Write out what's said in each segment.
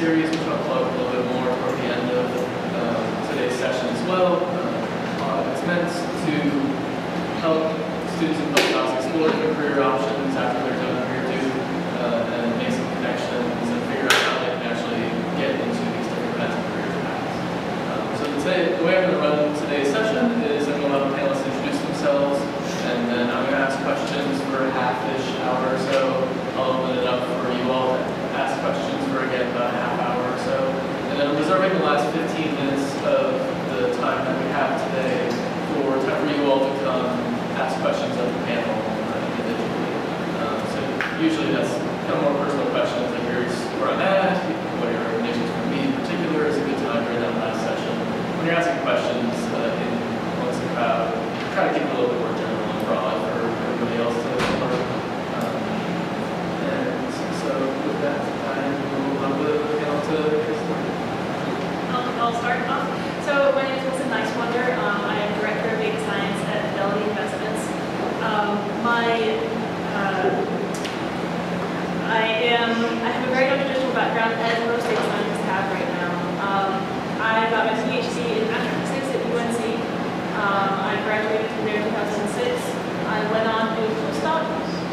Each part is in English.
series, which I'll plug a little bit more toward the end of today's session as well. It's meant to help students and postdocs explore their career options after they're done career due, and make some connections and figure out how they can actually get into these different kinds of career paths. So today, the way I'm going to run today's session is I'm going to have the panelists introduce themselves, and then I'm going to ask questions for a half-ish hour or so. I'll open it up for you all to ask questions for, again, about a half hour or so. And then I'm reserving the last 15 minutes of the time that we have today for time for you all to come ask questions of the panel individually. So usually that's kind of more personal questions, like here's where I'm at, what are your recommendations for me in particular is a good time during that last session. When you're asking questions amongst the crowd, try to keep it a little bit more general and broad for everybody else to learn. And so with that, I will allow the panel to get started. I'll start off. So my name is Nysewander. I am Director of Data Science at Fidelity Investments. I have a very non-traditional background, as most data scientists have right now. I got my PhD in astrophysics at UNC. I graduated from there in 2006. I went on to do a postdoc,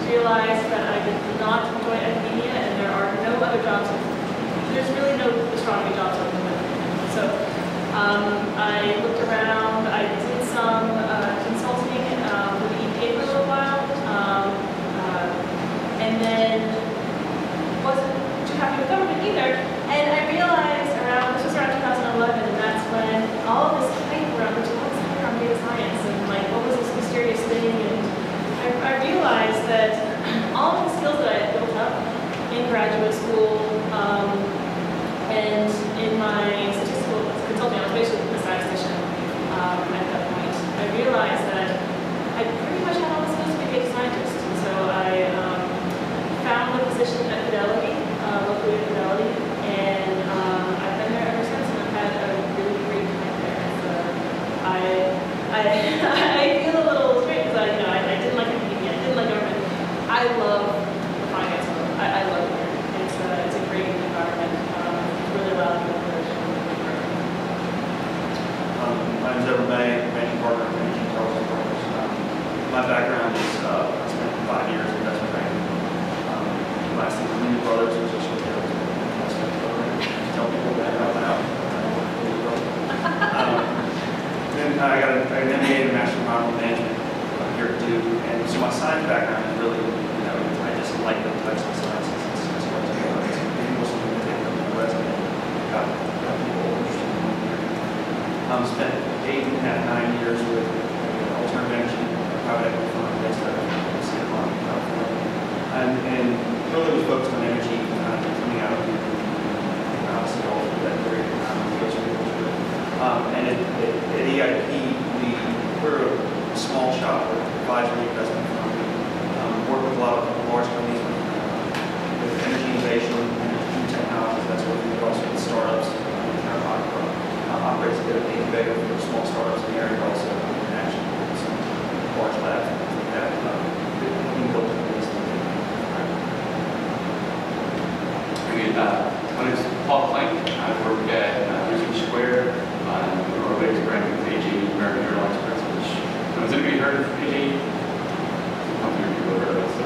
realized that I did not enjoy academia, and there are no other jobs. There's really no astronomy jobs other than that. So I looked around. I did some consulting with the EPA for a little while, and then wasn't too happy with government either. And I realized this was around 2011, and that's when all of this hype around data science and like what was this mysterious thing, and I realized that all of the skills that I had built up in graduate school and in my statistical consulting, I was basically a statistician at that point. I realized that I pretty much had all the skills to be a data scientist, and so I found a position at Fidelity, locally at Fidelity, and I've been there ever since, and I've had a really great time there. So I feel a little strange because I didn't like academia, I didn't like government. I love the finance world. I love it here. It's a great environment. It's really allowed me to push. My name's Edward May, managing partner at Managing Partners. My background is I spent 5 years in investment banking. Last thing with Lehman Brothers was just with the investment program. Tell people that out loud. Then I got an MBA and a Master of Environmental Management here at Duke, and so my science background is really, I just like the types of sciences. It's just what I do. It's people something to take on the resume. Got people interested in here. Spent 8.5 to 9 years with alternative energy, private equity firm based out of San Juan, California, and really was focused on energy coming out of obviously all of that period of time. And at EIP, we're a small shop, we're an advisory investment firm. We work with a lot of large companies with energy innovation, energy technologies, that sort of thing, but also with startups. Operates a bit of the incubator for small startups in the area, but also international with some large labs and things like that. Being built in this My name is Paul Klenk. I work at Research Square. Our latest brand with AG, American Journal Experts, which has anybody heard of AG? How many people have heard of it? So,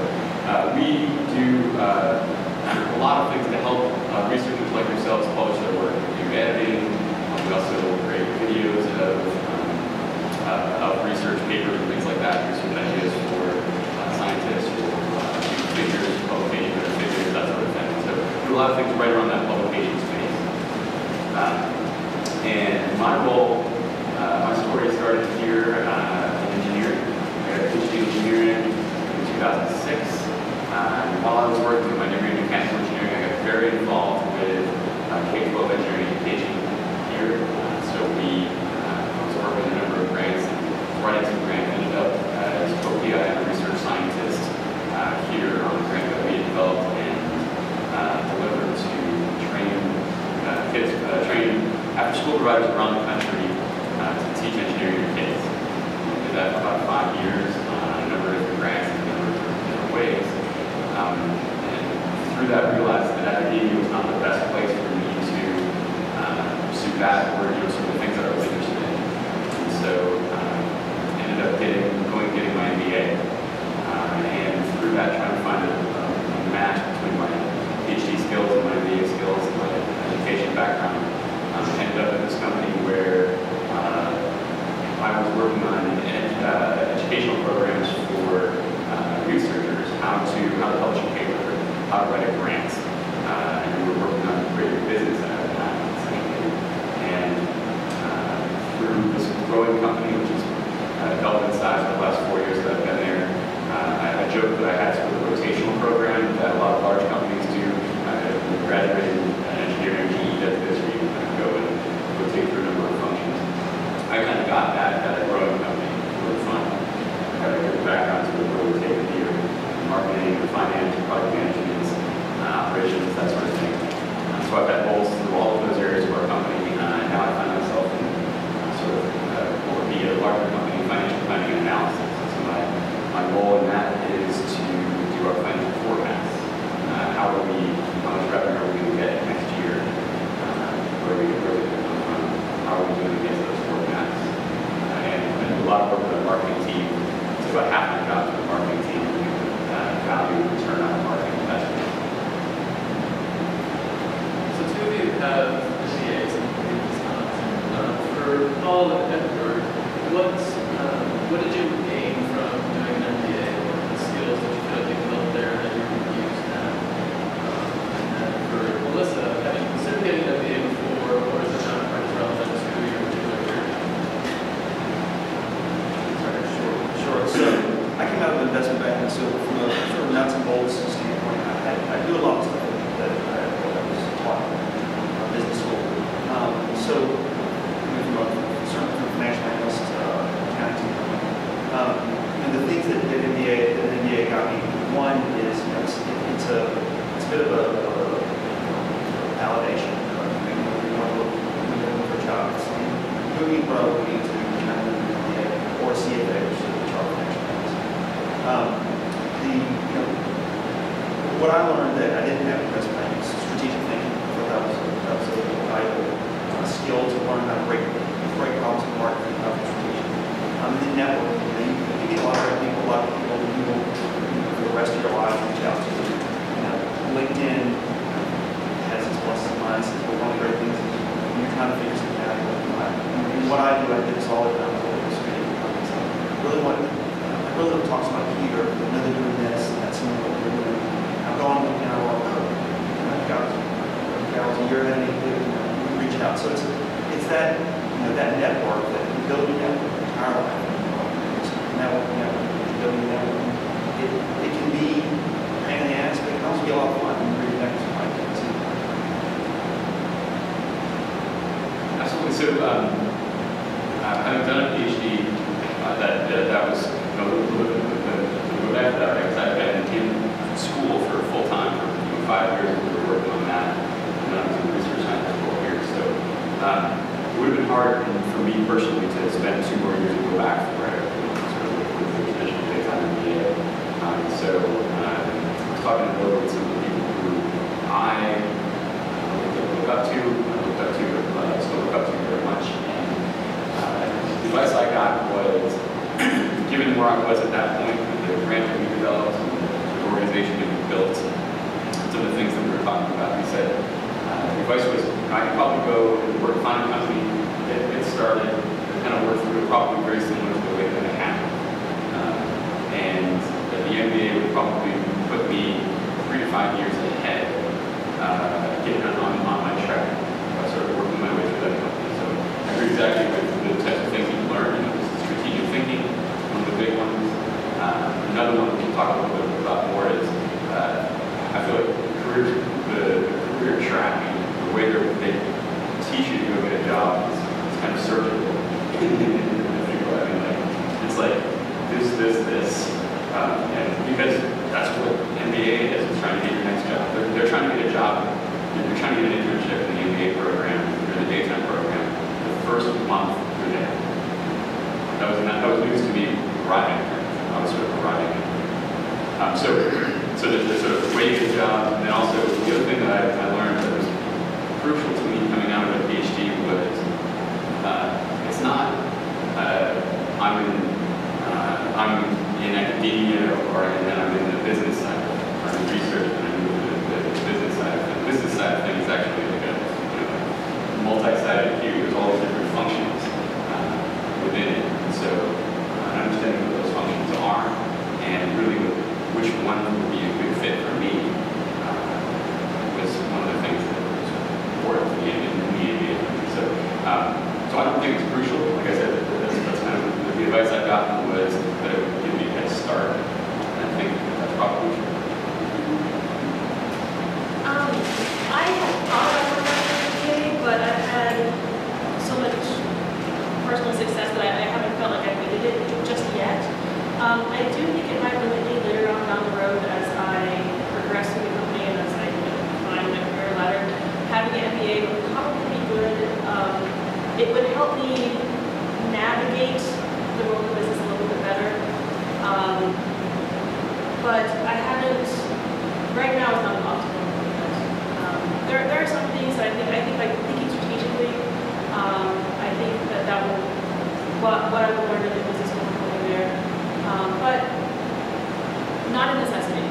we do a lot of things to help researchers like yourselves publish their work. We do editing. We also create videos of research papers and things like that, research ideas for scientists, for figures, publications, figures, that sort of thing. So we do a lot of things right around that publication space. And my role, my story started here in engineering. I got a PhD in engineering in 2006. While I was working with my degree in mechanical engineering, I got very involved with K-12 engineering education here. So I was working on a number of grants, and writing some grants, ended up as co-PI and a research scientist here on a grant that we developed and delivered to train after-school providers around the country to teach engineering to kids. We did that for about 5 years on a number of different grants in a number of different ways. And through that, I realized that academia was not the best place for me that were some of the things that I was interested in. And so ended up getting my MBA, and through that trying to find a match between my PhD skills and my MBA skills and my education background. Ended up in this company where I was working on educational programs for researchers, how to publish a paper, how to write a grant, and we were working on creating business at that time, essentially. And through this growing company, which has doubled in size for the last 4 years that I've been there, I joke that I had sort of a rotational program that a lot of large companies do. You graduate in engineering, GE does this, where you kind of go and rotate through a number of functions. I kind of got that at a growing company, really fun. I got a good background to it, where we take the year, marketing, finance, product management, operations, that sort of thing. So I've had roles through all of those areas of our company, and now I find myself in sort of what would be a larger company, financial planning and analysis. So my role in that is to do our financial forecasts. How much revenue are we going to get next year? Where are we going to come from? How are we doing against those forecasts? And I do a lot of work with the marketing team. It's about half my job with the marketing team. Value and return on marketing investment. So two of you have MBAs in previous times. For Paul and Edward, what did you gain from doing an MBA? What are the skills that you feel like you developed there that you can use now? And then for Melissa, have you considered getting an MBA before, or is it not quite as relevant to your particular career? Sure. So I came out of investment banking, so from a sort of nuts and bolts standpoint, I do a lot of stuff that I was taught in business school. So certainly from financial analyst, accounting standpoint, and the things that MBA got me, one is it's a bit of a validation. When you want to look for a job, it's moving probably to kind of an MBA or a CFA, which is a chartered financial analyst. What I learned that I didn't have in investment banking is strategic thinking. I thought that was a valuable skill to learn how to break problems apart and how to be strategic. And then networking. You meet a lot of great people, a lot of people who you will, for the rest of your life, reach out to. LinkedIn has its pluses and minuses, but one of the great things is when you're trying to figure something out, what I do this all the time. I really don't talk to my peer, I know they're doing this, and that's something what they're doing. I'm going, I've got a year ahead of me, we reach out. So it's that, that network, that building network, entire life. Building network. It can be a pain in the ass, but it can also be a lot of fun when you read that to my kids. Absolutely. So, having done a PhD, that was a little bit after that, because I've been in school for full time for 5 years, and we were working on that, and then I was in research science for 4 years. So it would have been hard for me personally to spend 2 more years and go back for it, sort of with the traditional big-time MBA. So I was talking a little with some of the people who I look up to, still look up to very much. And the advice I got was, given where I was at that point, the grant that we developed, the organization that we built, some of the things that we were talking about, he said, the advice was, I could probably go and work, find a company, get started, and kind of work through it, probably very similar to the way that it happened. And the MBA would probably put me 3 to 5 years ahead, getting on my track, sort of working my way through that company. So I agree exactly with the types of things you learn. Strategic thinking, one of the big ones. Another one we can talk a little bit about more is, I feel like the career track, the way they teach you to go get a job is kind of surgical. It's like this. And because that's what MBA is, it's trying to get your next job. They're trying to get a job, you're trying to get an internship in the MBA program, or the daytime program, the first month you're there. That was news to me arriving here. I was sort of arriving here. So there's sort of the way you get a job, and then also the other thing that I learned that was crucial to me coming out of a PhD was, it's not, I'm in academia, and then I'm in the business side, or in research, and I move to the business side. The business side of things is actually like a multi-sided cube. There's all these different functions within it. And so understanding what those functions are, and really which one would be a good fit for me, was one of the things that was important to me in the MBA. So I don't think it's crucial. Like I said, that's kind of the advice I got was that it would give me a head start. And I think that's probably true. I have thought about working on MBA, but I've had so much personal success that I haven't felt like I needed it just yet. I do think it might limit me later on down the road as I progress through the company and as I climb my career ladder. Having an MBA would probably be good. It would help me navigate the world of business a little bit better. But I haven't, right now it's not an optimal. There are some things that I think like thinking strategically, I think that will, what I would learn in the business will help me there. But not a necessity.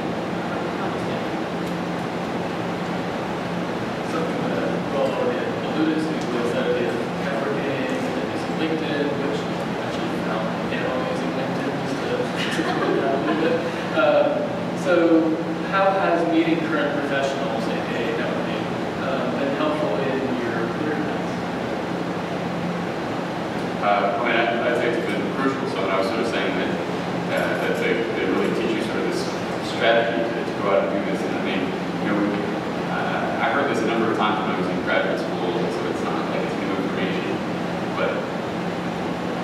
Something that Will already alluded to was that idea of networking and using LinkedIn, which actually now I'm all using LinkedIn just to put it down a little bit. So how has meeting current professionals, aka networking, been helpful in your career path? I'd say it's been crucial. So I was sort of saying that they really teach you sort of this strategy to go out and do this. And I mean, I heard this a number of times when I was in graduate school, so it's not like it's new information. But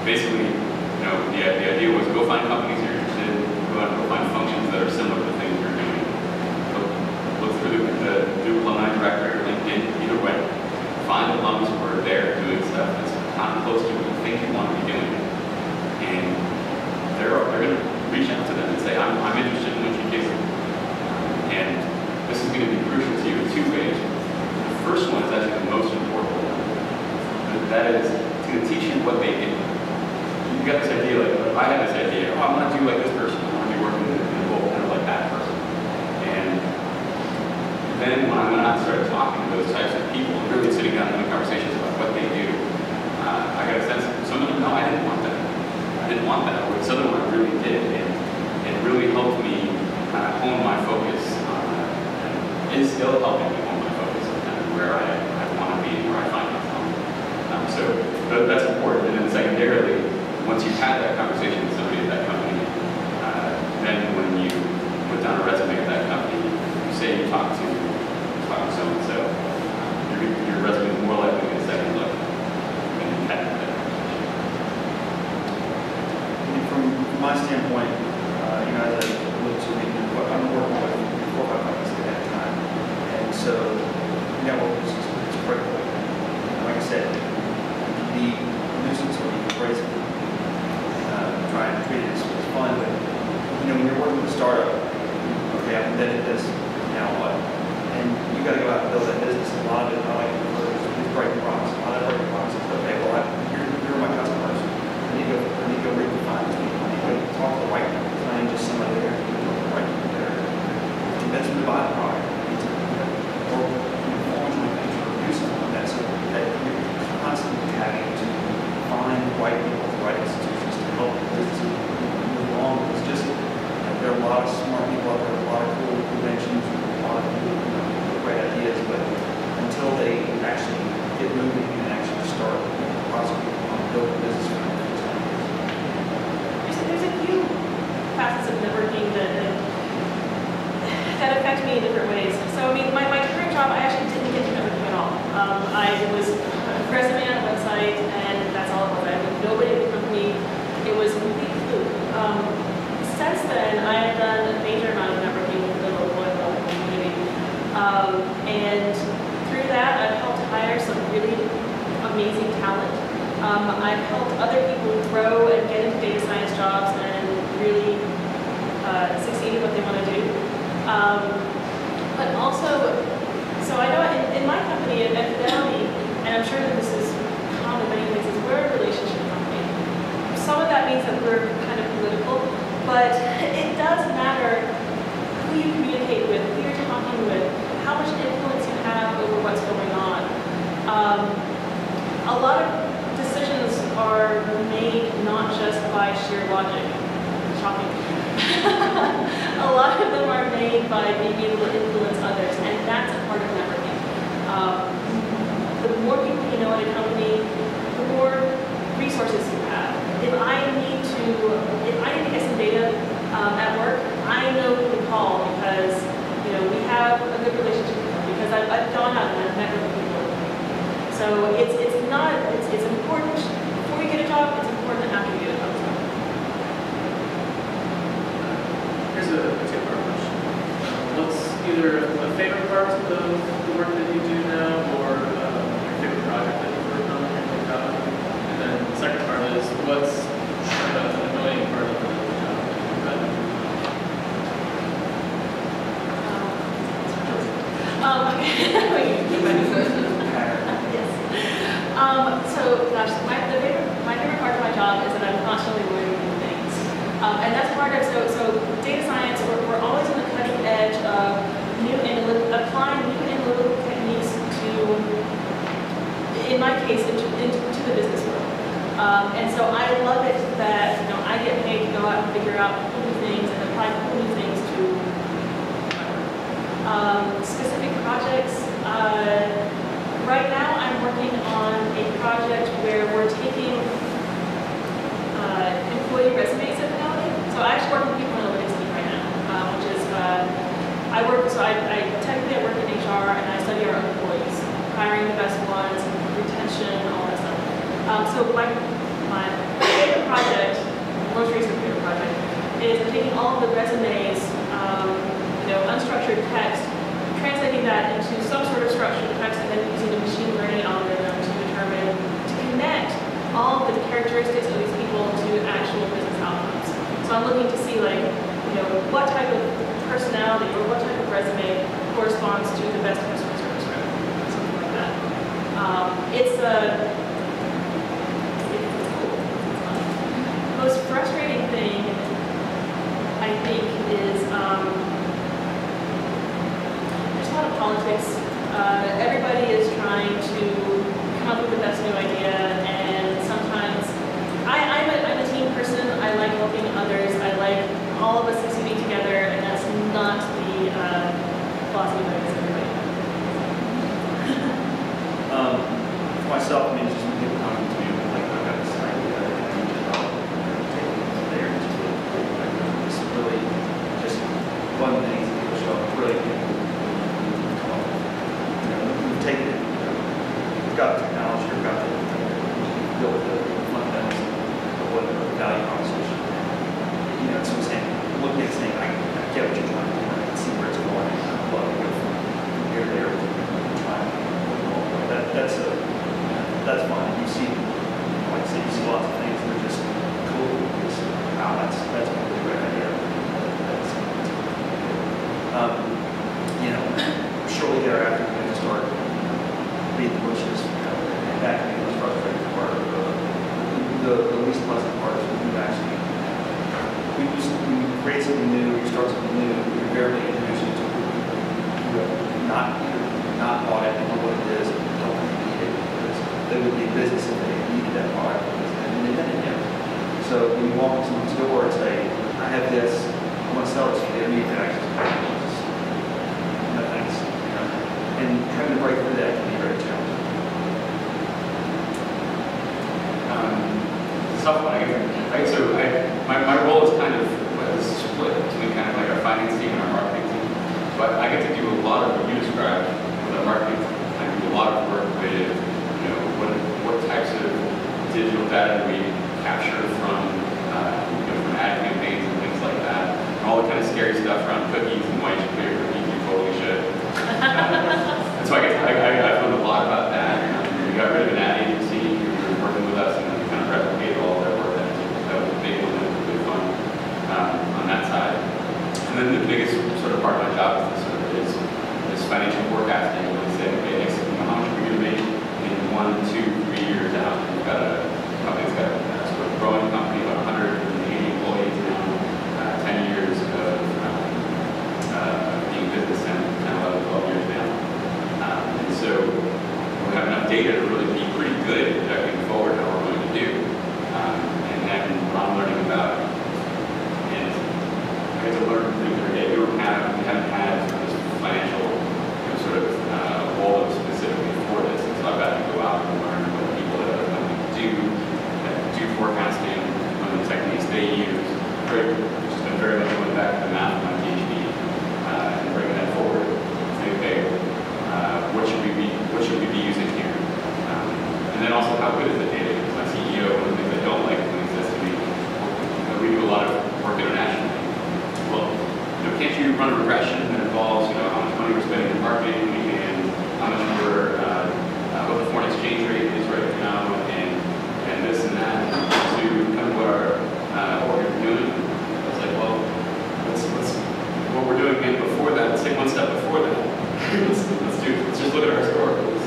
basically, the idea was go find companies you're interested in, go out and go find functions that are similar to the things you're doing. Look through the Duke Alumni Directory or LinkedIn, either way. Find alums who are there doing stuff that's kind of close to what you think you want to be doing. And they're going to reach out to them and say, I'm interested in what you do. And this is going to be crucial to you in two ways. The first one is actually the most important one. That is, it's going to teach you what they do. You've got this idea, like, I had this idea, I want to do like this person. I want to be working in a role kind of like that person. And then when I went out and started talking to those types of people, and really sitting down and having conversations about what they do, I got a sense that some of them, no, I didn't want that. I didn't want that. But some of them I really did. And it really helped me kind of hone my focus and is still helping me hone my focus on kind of where I want to be and where I find myself. So that's important. And then secondarily, once you've had that conversation with somebody at that company, then when you put down a resume at that company, you say you talk to so-and-so, your resume is more likely to get a second look when you had that conversation. From my standpoint, as I alluded to, I'm working with 4 or 5 companies at that time, and so network is critical. Like I said, the nuisance or the crazy, trying to treat it as fun, but when you're working with a startup, okay, I've invented this, now what? And you got to go out and build that business. A lot of it, I like these breaking rocks. A lot of breaking rocks is okay. Well, you're my customers. I need to go really find these people. I need to go talk to the right people. It's not even just somebody there. I need to go to the right people there. Convince them to buy the product. I need to or form joint venture or do something like that. So that you're constantly having to find the right people, the right institutions to help the business move along. It's just there are a lot of smart people out there, a lot of cool inventions, a lot of great ideas, but until they actually get moving and actually start possibly building a business around it, it's going to be. There's a few facets of networking that affect me in different ways. So, I mean, my current job, I actually didn't get to networking at all. I was a resume on a website, and that's all it was. I had nobody in the company. It was a complete fluke. Since then, I have done a major amount of networking with the local community. And through that, I've helped hire some really amazing talent. I've helped other people grow and get into data science jobs and really succeed in what they want to do. But also, so I know in my company at Fidelity, and I'm sure that this is A lot of decisions are made not just by sheer logic. Shocking. A lot of them are made by being able to influence others, and that's a part of networking. The more people you know at a company, the more resources you have. If I need to get some data at work, I know who to call because we have a good relationship with them because I've gone out and I've met with people. So it's important before you get a job. It's important after you get a job. Here's a two-part question. What's either a favorite part of the work that you do now, or your favorite project that you've worked on in your job? And then the second part is, what's an annoying part of the job that you've done? So, gosh, my favorite part of my job is that I'm constantly learning new things. And that's part of, so data science, we're always on the cutting edge of applying new analytical techniques to, in my case, into the business world. And so I love it that I get paid to go out and figure out cool new things and apply cool new things to my work. Specific projects. Right now, I'm working on a project where we're taking employee resumes at Fidelity. So I actually work with people analytics team right now, which is I technically work in HR and I study our employees, hiring the best ones, retention, all that stuff. So my favorite project, most recent favorite project, is taking all of the resumes, unstructured text, translating that into some sort of structured text, and then using a machine learning algorithm to connect all of the characteristics of these people to actual business outcomes. So I'm looking to see what type of personality or what type of resume corresponds to the best customer service rep, something like that. It's cool. The most frustrating thing, I think, is there's a lot of politics. Everybody is trying to come up with the best new idea, and sometimes I'm a team person. I like helping others. I like all of us succeeding together, and that's not the philosophy that is everybody. For myself, it's just when people come to me, I've got this idea that I need to develop, take it there, it's really just one thing that people show up, really we've taken it, we've got the technology, we've got the built the fundamentals of what the value proposition. So I'm saying, looking at saying, I get what you're trying to do, I can see where it's going, and I'd love to go from here to there, trying that's fine. You see, like I said, you see lots of things that are just cool. Wow, that's a really great idea. Shortly thereafter, we're going to start beating the bushes, and that can be the most frustrating part. The least pleasant part is when you create something new, you start something new, you invariably introduce you to people who have not bought it, know what it is, and don't really need it, because they would be business if they needed that product, and they didn't yet. So when you walk into someone's door and say, I have this, I want to sell it to you, they immediately access to it. No thanks. And having to break through that can be very challenging. Tough one, right? So my role is kind of split between kind of like our finance team and our marketing team. But I get to do a lot of what you described with our marketing team. I do a lot of work with, what types of digital data we capture from ad campaigns and things like that. And all the kind of scary stuff around cookies and why you should put your cookies, you totally should. And so I've learned a lot about that. We got rid of an ad agency who was working with us, and then we kind of replicated all their work. That was a big one, that was really fun on that side. And then the biggest sort of part of my job is financial forecasting. When they say, okay, how much are we going to make in 1, 2, 3 years out? We've got a company that's got a progression that involves, how much money we're spending in marketing and how much what the foreign exchange rate is right now, and this and that, to kind of what we're doing. I was like, well, let's what we're doing again before that. Let's take one step before that. let's just look at our historicals,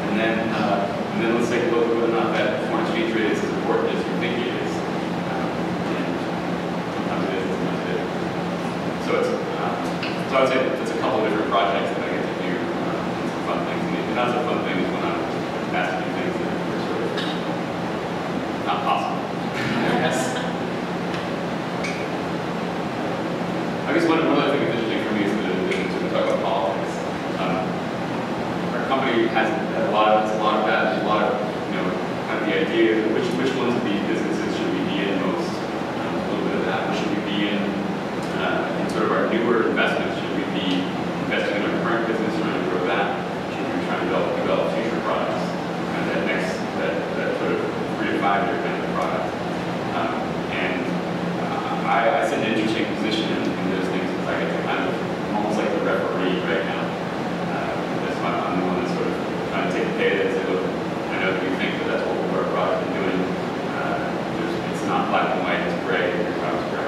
and then let's take a look at whether or not that foreign exchange rate is as important as you think it is. And sometimes it is, sometimes it isn't. So so I would say it's a couple of different projects that I get to do. Some fun things, and that's a fun thing is when I'm asked to do things that are sort of not possible. I guess one other thing that's interesting for me is that we talk about politics. Our company has a lot of that. There's a lot of kind of the idea of which ones of these businesses should we be in most. A little bit of that. What should we be in sort of our newer investments? Should we be investing in our current business, trying to grow that? Should we be trying to develop future products? And that sort of 3 to 5 year kind of product. I sit in an interesting position in those things because I get to kind of almost like the referee right now. I'm the one that's sort of trying to take the data and say, look, I know that we think that that's what our product is doing. It's not black and white, it's gray, and your product's gray.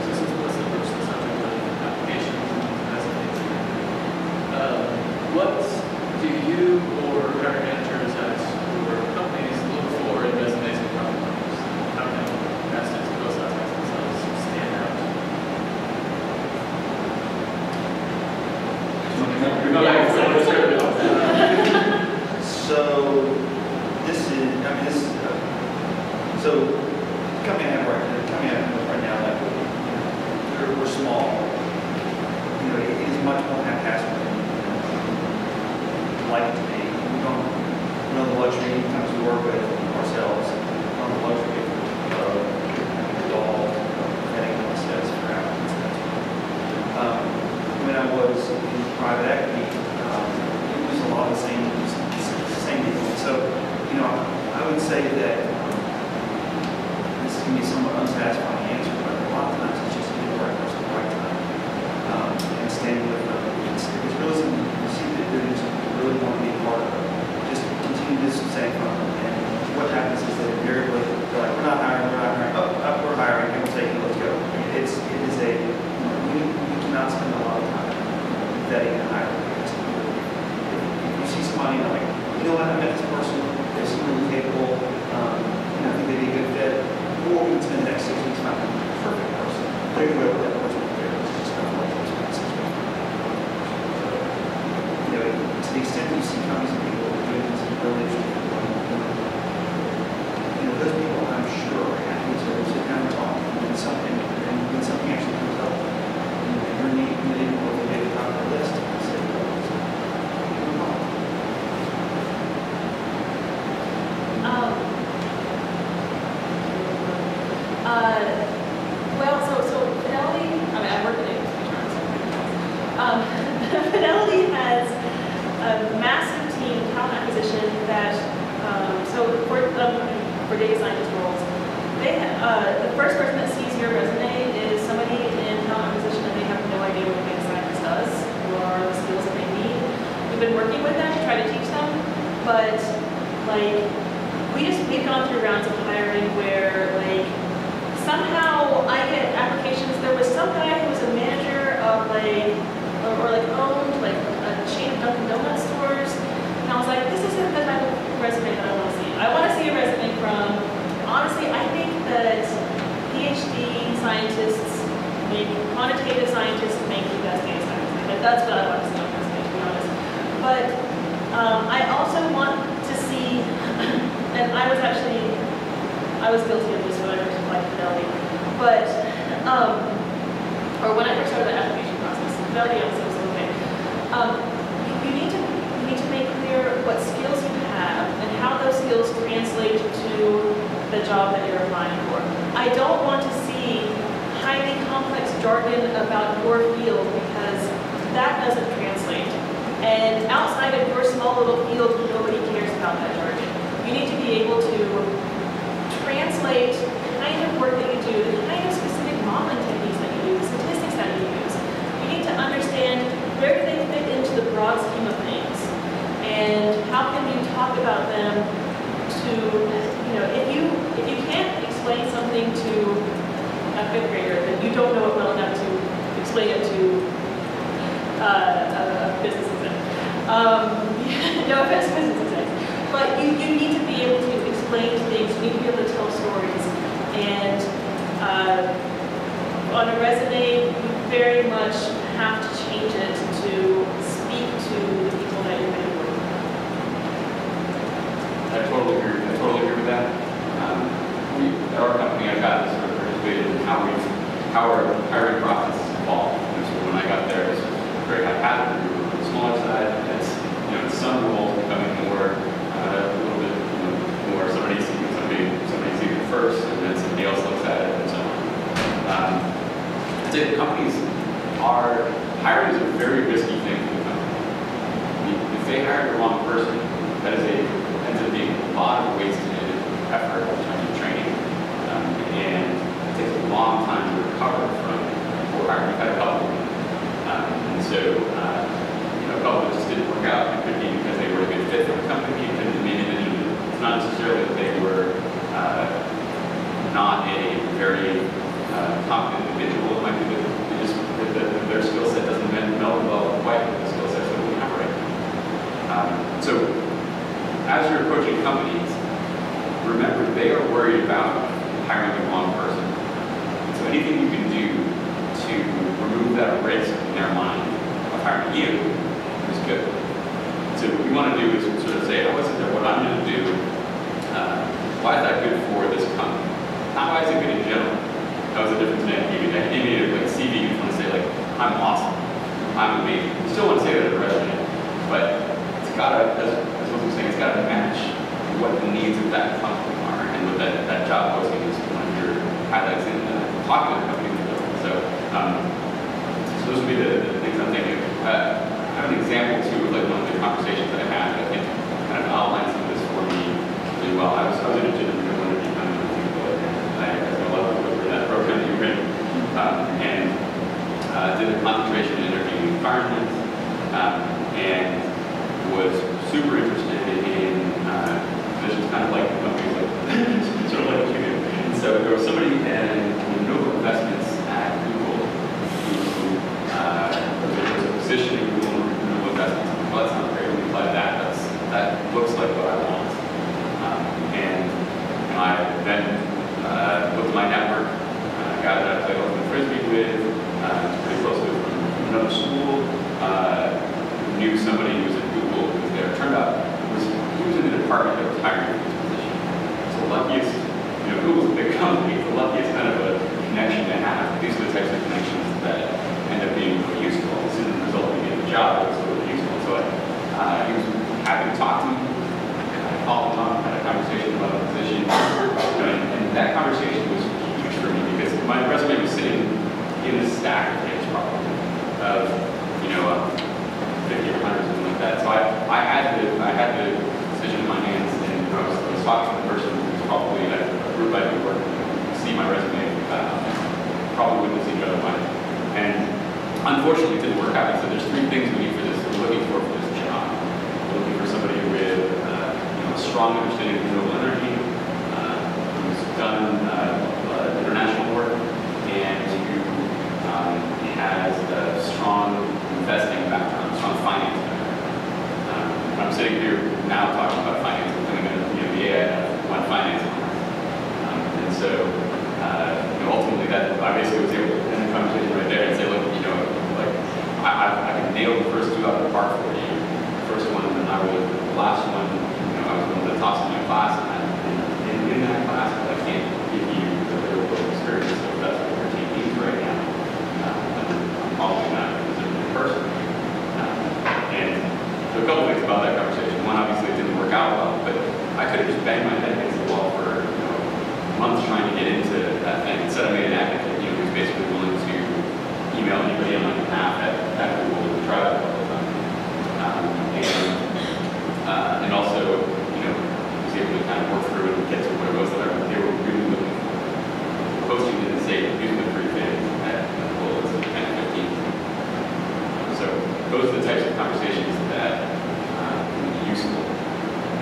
So this is the first subject of applications as a thing. What do you or hiring managers at your companies look for in resumes and companies? How can investors and postdocs themselves stand out? So the company I have right now, like we're small. It is much more haphazard than like it to be. We don't know the luxury. Sometimes we work with ourselves. We don't have the luxury of all vetting process for applicants. When I was in private equity, it was a lot of the same people. So I would say that this can be somewhat unsatisfying answer, but a lot of times it's just being the right person at the right time and standing with them. It's really something you see that they're doing something you really want to be a part of. Just continue this same fun. And what happens is that invariably they're like, we're not hiring. Oh, we're hiring. And we'll take it. Let's go. It is a we cannot spend a lot of time vetting and hiring. If you see somebody and like, I met this person. They seem really capable. I think they'd be a good fit. Or we can spend the next 6 weeks finding the perfect person. They're going to go with that person. It's just not like those kinds of to the extent that you see companies and people doing this really interesting, those people I'm sure are happy to sit down and talk when something actually comes up. And you're needing to look at the top of the list and say, so Fidelity, I work in Fidelity has a massive team, talent acquisition that, for data scientist roles, the first person that sees your resume is somebody in talent acquisition and they have no idea what a data scientist does or the skills that they need. We've been working with them to try to teach them, but we've gone through rounds of hiring where somehow I get applications. There was some guy who was a manager of owned a chain of Dunkin' Donuts stores, and I was like, this isn't the type of resume that I want to see. I want to see a resume from, honestly, I think that PhD scientists quantitative scientists make the best data scientists. That's what I want to see on a resume, to be honest. But I also want to see, and I was guilty of this when I first applied to Fidelity, but, or when I first started the application process, Fidelity also was okay. You need to make clear what skills you have and how those skills translate to the job that you're applying for. I don't want to see highly complex jargon about your field because that doesn't translate. And outside of your small little field, nobody cares about that jargon. You need to be able to translate the kind of work that you do, the kind of specific No offense to business success. But you need to be able to explain things, you need to be able to tell stories. And on a resume, you very much have to change it to speak to the people that you're going to work with. I totally agree with that. At our company, I got sort of participated in how our hiring process evolved. So when I got there, it was very haphazard. We were on the smaller side. It's, some roles becoming more, a little bit more somebody sees it first, and then somebody else looks at it, and so on. I'd say the companies are, hiring is a very risky thing for the company. If they hire the wrong person, that ends up being a lot of wasted effort in terms of training, and it takes a long time to recover from poor hiring. We've had a couple of them, and so a couple that just didn't work out. It could be because they were a good fit for the company. It could be maybe it's not necessarily that they were not a very competent individual. It might be that their skill set doesn't meld well quite with the skill sets that we have right now. So as you're approaching companies, remember they are worried about hiring the wrong person. So anything you can do to remove that risk in their mind of hiring you is good. So what we want to do is sort of say, what I'm going to do, why is that good for this company? Not why is it good in general. That was the difference in academia. Like CV, you want to say like, I'm awesome, I'm amazing. You still want to say that in a resume, but it's got to, as what I'm saying, it's got to match what the needs of that company are and what that job posting is one of your highlights in talking to the company. So those would be the things I'm thinking. I have an example too of like one of the conversations that I had that I think kind of outlines some of this for me really well. I was interested in renewable energy kind of thing, but I know a lot of people in that program that you were in, and did a concentration in energy and environment, and was super interested in positions kind of like the companies like sort of like what you do. And so there was somebody in renewable investments at Google who there was a position in Google renewable investments. Well, that's not great. Let me apply that. That looks like what I want. And I then looked at my network, got it. I played with Frisbee with, pretty close with another school. Knew somebody who was at Google who was there. Turned out he was in the department that was hiring for this position. So the luckiest, Google's a big company. The luckiest kind of a connection to have. These are the types of connections that end up being really useful. This didn't result in getting a job, but it was really useful. So he was happy to talk to me. I called him up, had a conversation about the position. And that conversation was huge for me because my resume was sitting in a stack of things probably of 50 or 100 something like that. So I had the decision in my hands, and I was talking to the person who was probably at a group I'd be working with, see my resume, probably wouldn't see each other much. And unfortunately, it didn't work out. So there's three things we need for this. We're looking for this job. We're looking for somebody with a strong understanding of renewable energy, who's done international work, and who has a strong investing background, strong finance background. I'm sitting here now talking about finance, I'm doing the MBA on finance. And so ultimately that I basically was able to end the conversation right there and say, look, I can nail the first two out of the park for you. The first one, and the last one, I was one of the tops in my class, and in that class, I can't give you the real world experience, so that's what your team needs right now. I'm probably not in person. And so a couple things about that conversation. One, obviously it didn't work out well, but I could have just banged my head against the wall for months trying to get into that thing. Instead, I made an advocate, who's basically willing to email anybody on my behalf at Google to try that a couple of times. And also, was able to kind of work through and get to what it was that they were really looking for. The posting didn't say using the free thing at Google, it's 10 to 15. So those are the types of conversations that can be useful.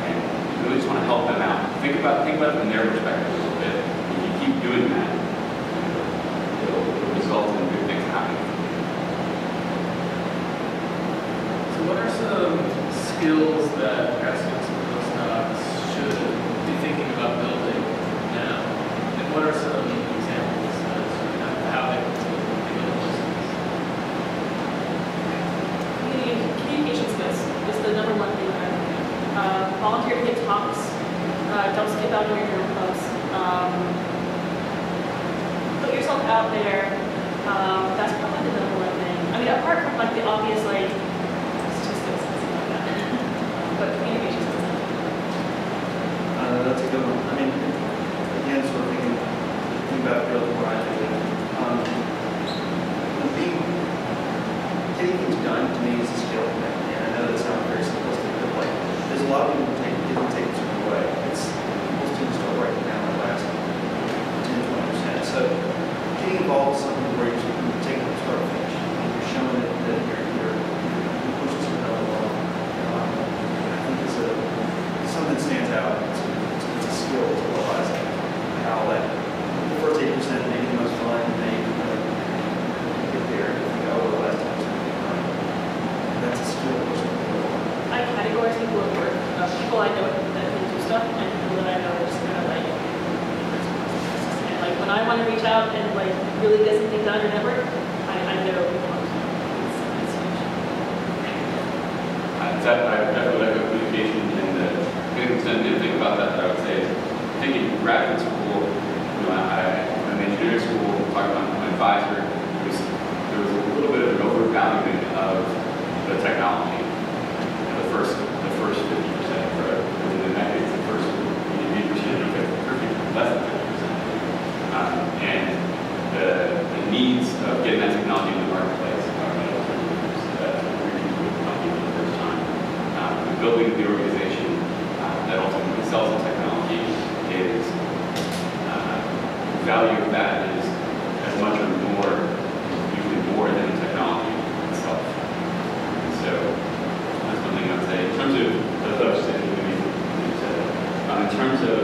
And you really just want to help them out. Think about it from their perspective a little bit. If you keep doing that, it'll result in good things happening. So what are some there. That's probably the number one thing. I mean, apart from like the obvious like statistics and stuff like that, but communication is That's a good one. I mean, again, sort of thinking about growth more I do. Getting things done to me is a skill, and I know that sounds very simplistic, but like, there's a lot of people who take this away. It's most students don't write it down the last 10-20%. So getting involved is something where you take it from start to finish, and you're showing that you're pushing something along. I think it's something that stands out. It's a skill to realize how that the first 8% maybe the most fun, and then you get there and you go the last 10%. That's a skill. I categorize people at work. People I know that can do stuff, and people that I know are just kind of like, and like when I want to reach out and like really get something done or network, I know people want to. It's huge. I definitely like communication, and the thing about that I would say is, I think in graduate school, in engineering school, talking about my advisor, there was a little bit of an overvaluing of the technology. The first 50%, right? And then that is the first 80%, less than 50%. And the needs of getting that technology in the marketplace are that's what we're doing with the company for the first time. Building the organization that ultimately sells the technology is value of that is as much or more, usually more than the technology itself. So that's one thing I would say. In terms of in terms of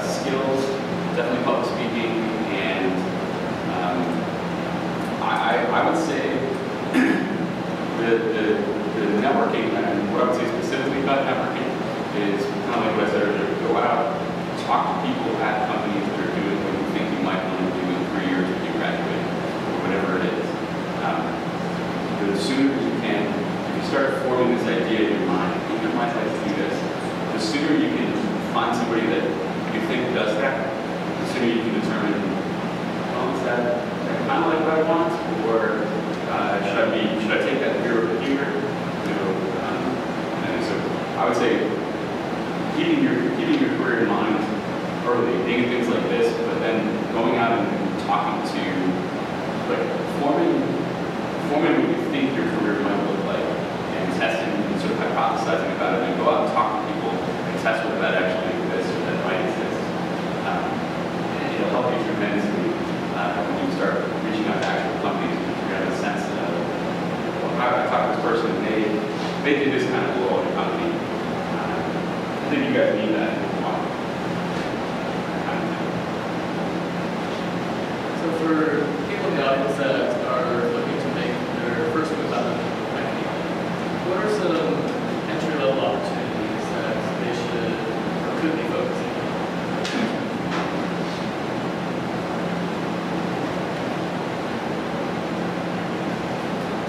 skills, definitely public speaking, and I would say the networking, and what I would say specifically about networking is kind of like what I said earlier, go out, talk to people at companies that are doing what you think you might want to do in 3 years when you graduate, or whatever it is. The sooner you can, if you start forming this idea in your mind, your mind likes to do this, the sooner you can find somebody that you think does that, the sooner you can determine, well, is that kind of like what I want, or should I take that fear over here? And so I would say keeping your career in mind early, being things like this, but then going out and talking to, like, forming what you think your career might look like, and testing and sort of hypothesizing about it, and go out and talk to people and test whether that actually exists or that might exist. And it'll help you tremendously when you start reaching out to actual companies, because you're going to have a sense of, well, I talked to this person, and they did this kind of role in a company. I think you guys need that. So for people in the audience that are looking to make their first move out of academia, what are some entry-level opportunities that they should or could be focusing on?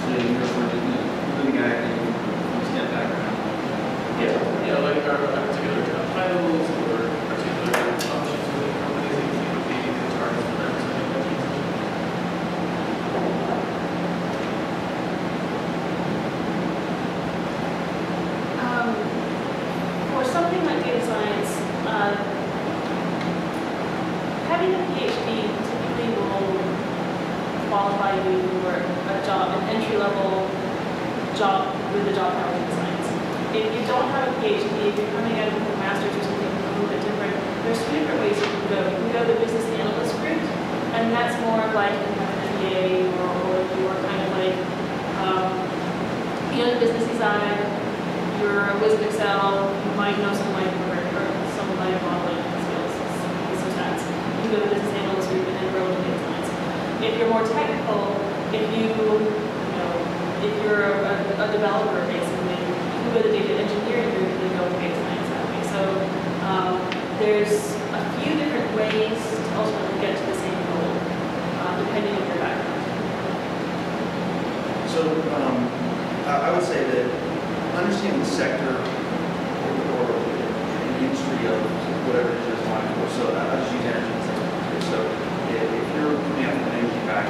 So you're looking at academia from a STEM background. Yeah, like our particular job titles or particular functions within companies that you think would be good targets for them to make that transition. For something like data science, having a PhD typically will qualify you for a job, an entry-level job with a job title in science. If you don't have a PhD, if you're coming out with a master's or something a little bit different, there's two different ways you can go. You can go the business analyst route, and that's more of like an MBA or you're kind of like, you know, the business side, you're a whiz in Excel, you might know some like some like modeling skills, some stats. You can go the business analyst route and then grow into data science. If you're more technical, if you're a developer basically, you go the data engineering route and then go to data science that way. So there's a few different ways to ultimately get to the same goal, depending on your background. So I would say that understanding the sector or the industry of whatever it is you're applying for. So I'll just use energy as an example. So if you're coming out from an energy background,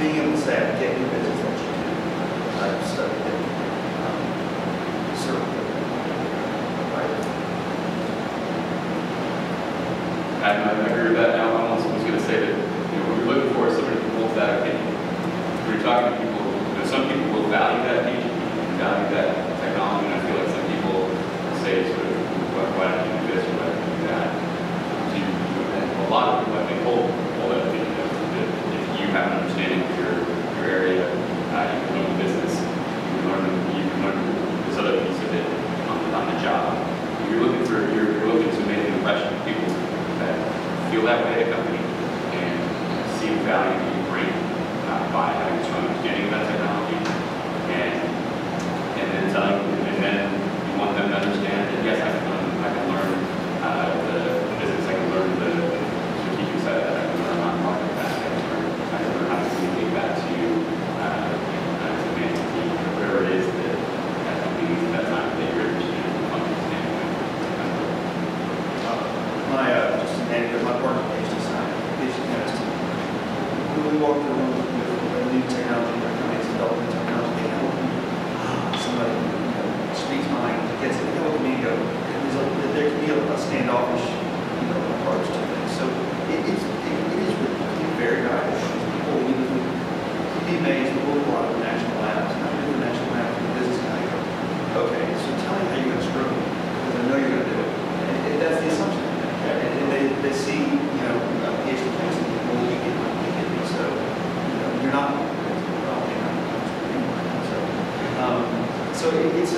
being able to say, I get new business that you do. I've studied it. Certainly. Right. I agree with that. Now, I almost was going to say that what we're looking for is somebody who holds that opinion. When you're talking to people, some people will value that opinion, value that technology, and I feel like some people say sort of, why don't you do this or why don't you do that? A lot of people, I think, hold that opinion that if you have an understanding of your area, you can learn the business, you can learn this other piece of it on the job. You're looking to make an impression of people that feel that way at a company and see the value that you bring by having a strong understanding of that technology, and then telling, and then you want them to understand that yes, I can learn the business, I can learn the strategic side of that, I can learn how to market that, I can learn how to communicate that to the management team, or whatever it is that company needs at that time that you're interested in from a functional standpoint. Just an anecdote, my partner PhD scientist. When we walk through with new technology, or companies developing technology, they help somebody speaks mind, gets it, they help me go. There can be a standoffish, approach to things. So it is really very valuable. People, you'd be amazed with a lot of national labs. Not really the national labs, but the business guy. Okay, so tell me how you're going to screw me, because I know you're going to do it. And that's the assumption. And they see, a PhD class and people will get me. So, you're not. So it's a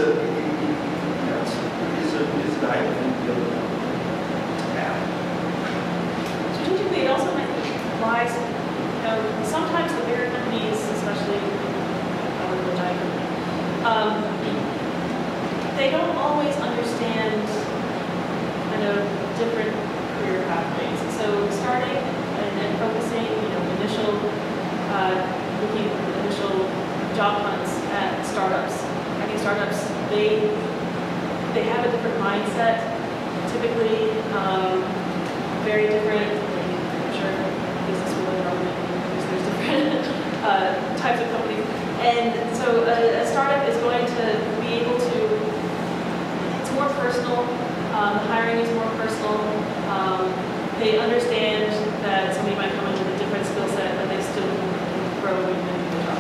valuable thing to be able to have. Strategically, it also might be wise. Sometimes the bigger companies, especially the giant company, they don't always understand kind of different career pathways. So starting and focusing, looking at initial job hunts at startups. I think startups, they have a different mindset, typically very different. I'm sure business school and government, because there's different types of companies. And so a startup is going to be able to, it's more personal, the hiring is more personal. They understand that somebody might come in with a different skill set, but they still can grow and do the job.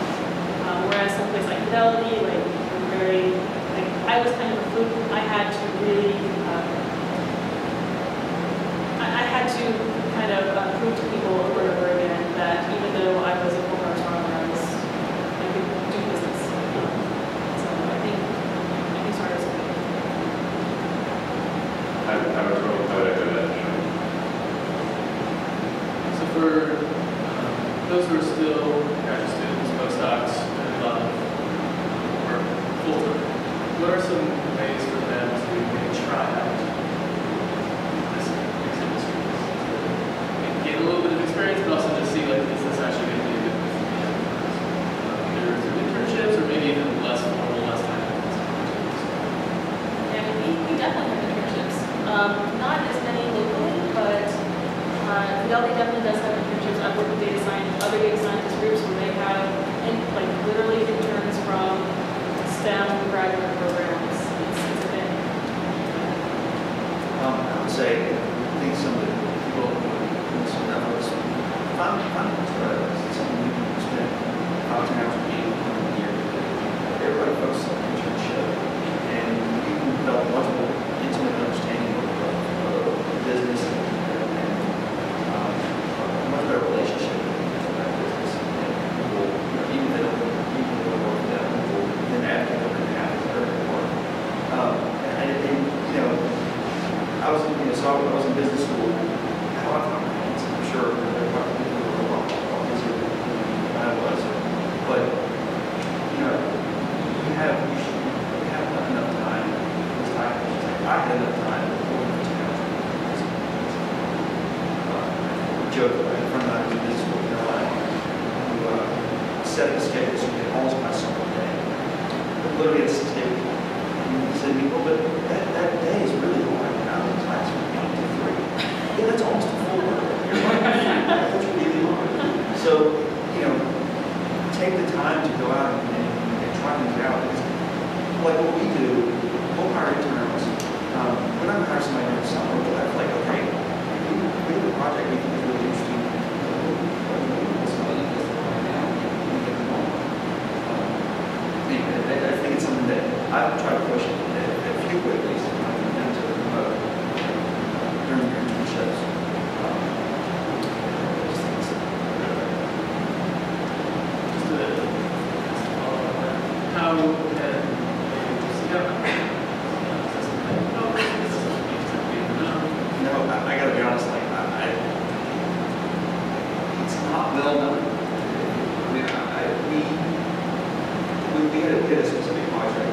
Whereas someplace like Fidelity, I was kind of a fluke. I had to really, I had to kind of prove to people over and over again that even though I was a full-time astronomer, I could do business. So I think startups are good. I would echo that. So for those who are still graduate students, postdocs, and a lot of work full-time, what are some ways for them to maybe try out these industries? Get a little bit of experience, but also just see, is this actually going to be a good fit for me? Either through internships or maybe even less formal, less time. Yeah, we definitely have internships. Not as many locally, but Fidelity definitely does have internships. I've worked with other data scientist groups where they have literally interns from STEM graduate programs. It's a thing. I would say, I think some of the people in some networks find something you can spend 5 hours a week a year. Everybody focuses on internship, and you can develop much more intimate understanding of business and a much better relationship with that business. And people, even if they don't work with them, people then advocate on their behalf. It's very important. I was in business school. I had a lot of companies. I'm sure there were people who were a lot more busier than I was. But you have not enough time. I had enough time before the technology. Joke, I had a friend of mine who was in business school in Carolina who set a schedule so he could almost my summer day. Literally at 6 days. He said to me, well, but that day is really hard. I'm in class from 8 to 3. Yeah, that's almost a full work. You're right. That's really hard. So, take the time to go out and try things out. Because, like what we do, we'll hire interns. We're not going to hire somebody during the summer. We'll have like, okay, we have a project we think is really interesting. I think it's something that I've tried to push at few at least into promote during your internships. How I gotta be honest, like, it's not well done. I mean, we had a specific project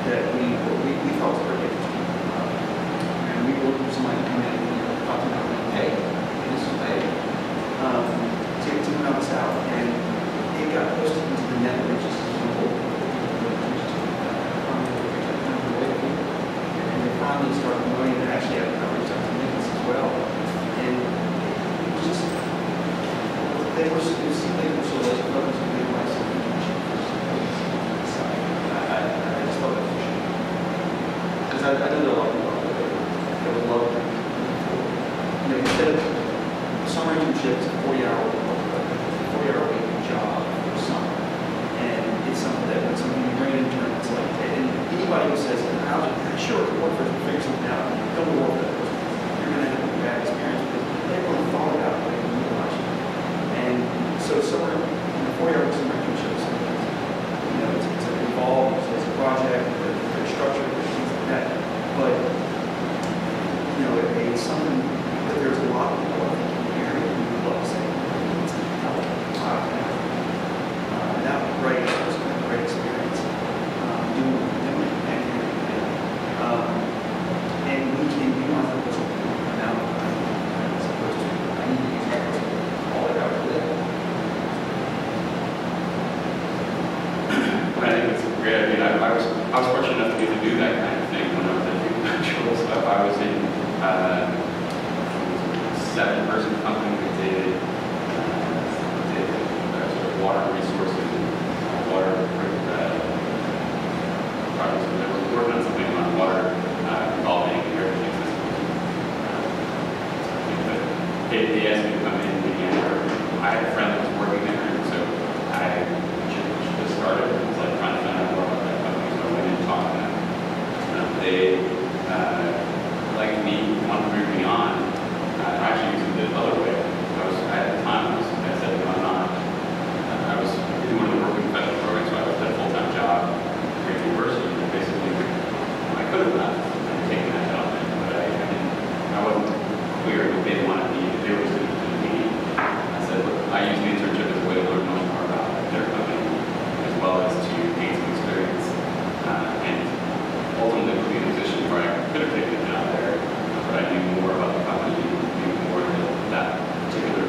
that we thought was pretty interesting. And we were looking for somebody to come in and talk to them, hey, this is hey, to help us out. And it got posted into the net, which is and they finally started promoting it. Actually, I reached out to Nicholas as well. And it was just, it seemed like they were so lazy focused on being like something. I just thought that was a shame. Because I know there are a lot of people that would love to. You know, instead of summer internship, it's a 40-hour week job for summer. And it's something that when something you bring in intern, it's like, and anybody who says, sure, the work person will figure something out, don't go work that person. You're going to have a bad experience because they really thought about it like you watch. And so summer, 40-hour summer internships, you know, it's involved, it's a project, there's structure, there's things like that. But, you know, it's something that there's a lot of people I think in the area who would love to say, it's a hell of a lot of that. And that was great. That was a great experience. Doing it. And we can be on the person now as opposed to I need to use that person all it out to live. I think it's a great idea. I was fortunate enough to be able to do that kind of thing when I was at Fidelity stuff. I was in a 7-person company that did sort of water resources and water projects. And they were working on something on water involving irrigation systems. They asked me to come in and begin work. I had a friend that was working there, and so I just started. It was like trying to find out more about that company, so I went in and talked to them. They liked me, wanted to bring me on. I actually used it the other way. At the time, I said, no, I'm not. I was doing one of the working professional programs, so I was at a full-time job at university. And basically, I could have left and taken that job, but I wasn't clear that they wanted me. They were interested in me. I said, look, I use the internship as a way to learn much more about their company, as well as to gain some experience, and ultimately be in a position where I could have taken a job there, but I knew more about the company, knew more that particular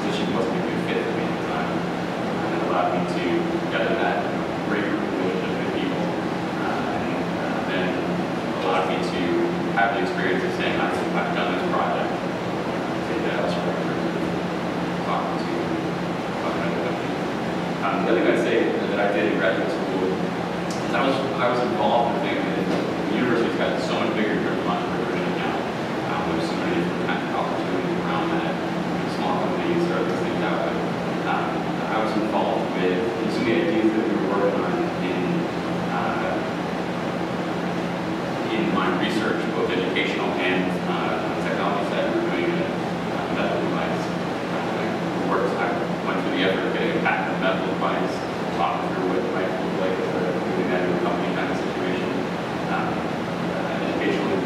position wasn't a good fit for me at the time. And it allowed me to gather that great relationship with people, and then allowed me to have the experience of saying, I've done this project, take that elsewhere in terms of talking to other companies. The other thing I'd say that I did in graduate school is I was involved in things that the university's gotten so much bigger in terms of entrepreneurship now. There's so many different kinds of opportunities around that. Small companies start these things out. But I was involved with some of the ideas that we were working on in my research, both educational and technology side. We were doing a medical device. I went through the effort of getting a patent on medical device, talking through what it might look like doing that in a company kind of situation. Educationally,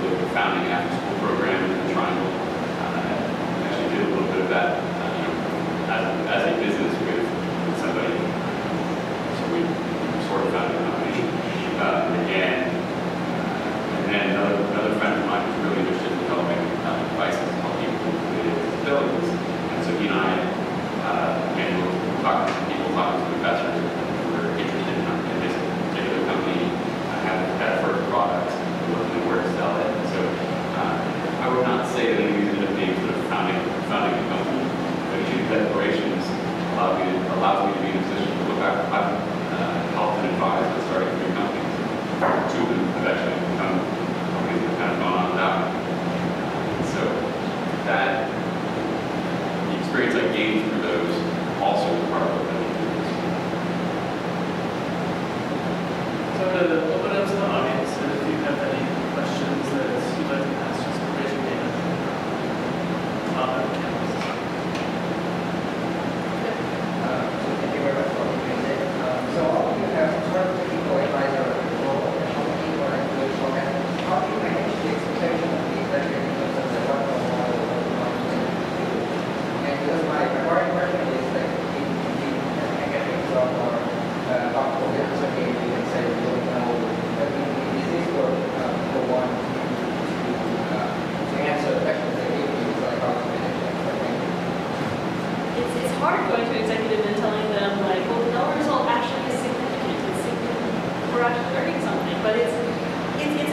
hard going to an executive and telling them like, well, no result actually is significant. It's significant. We're actually learning something, but it's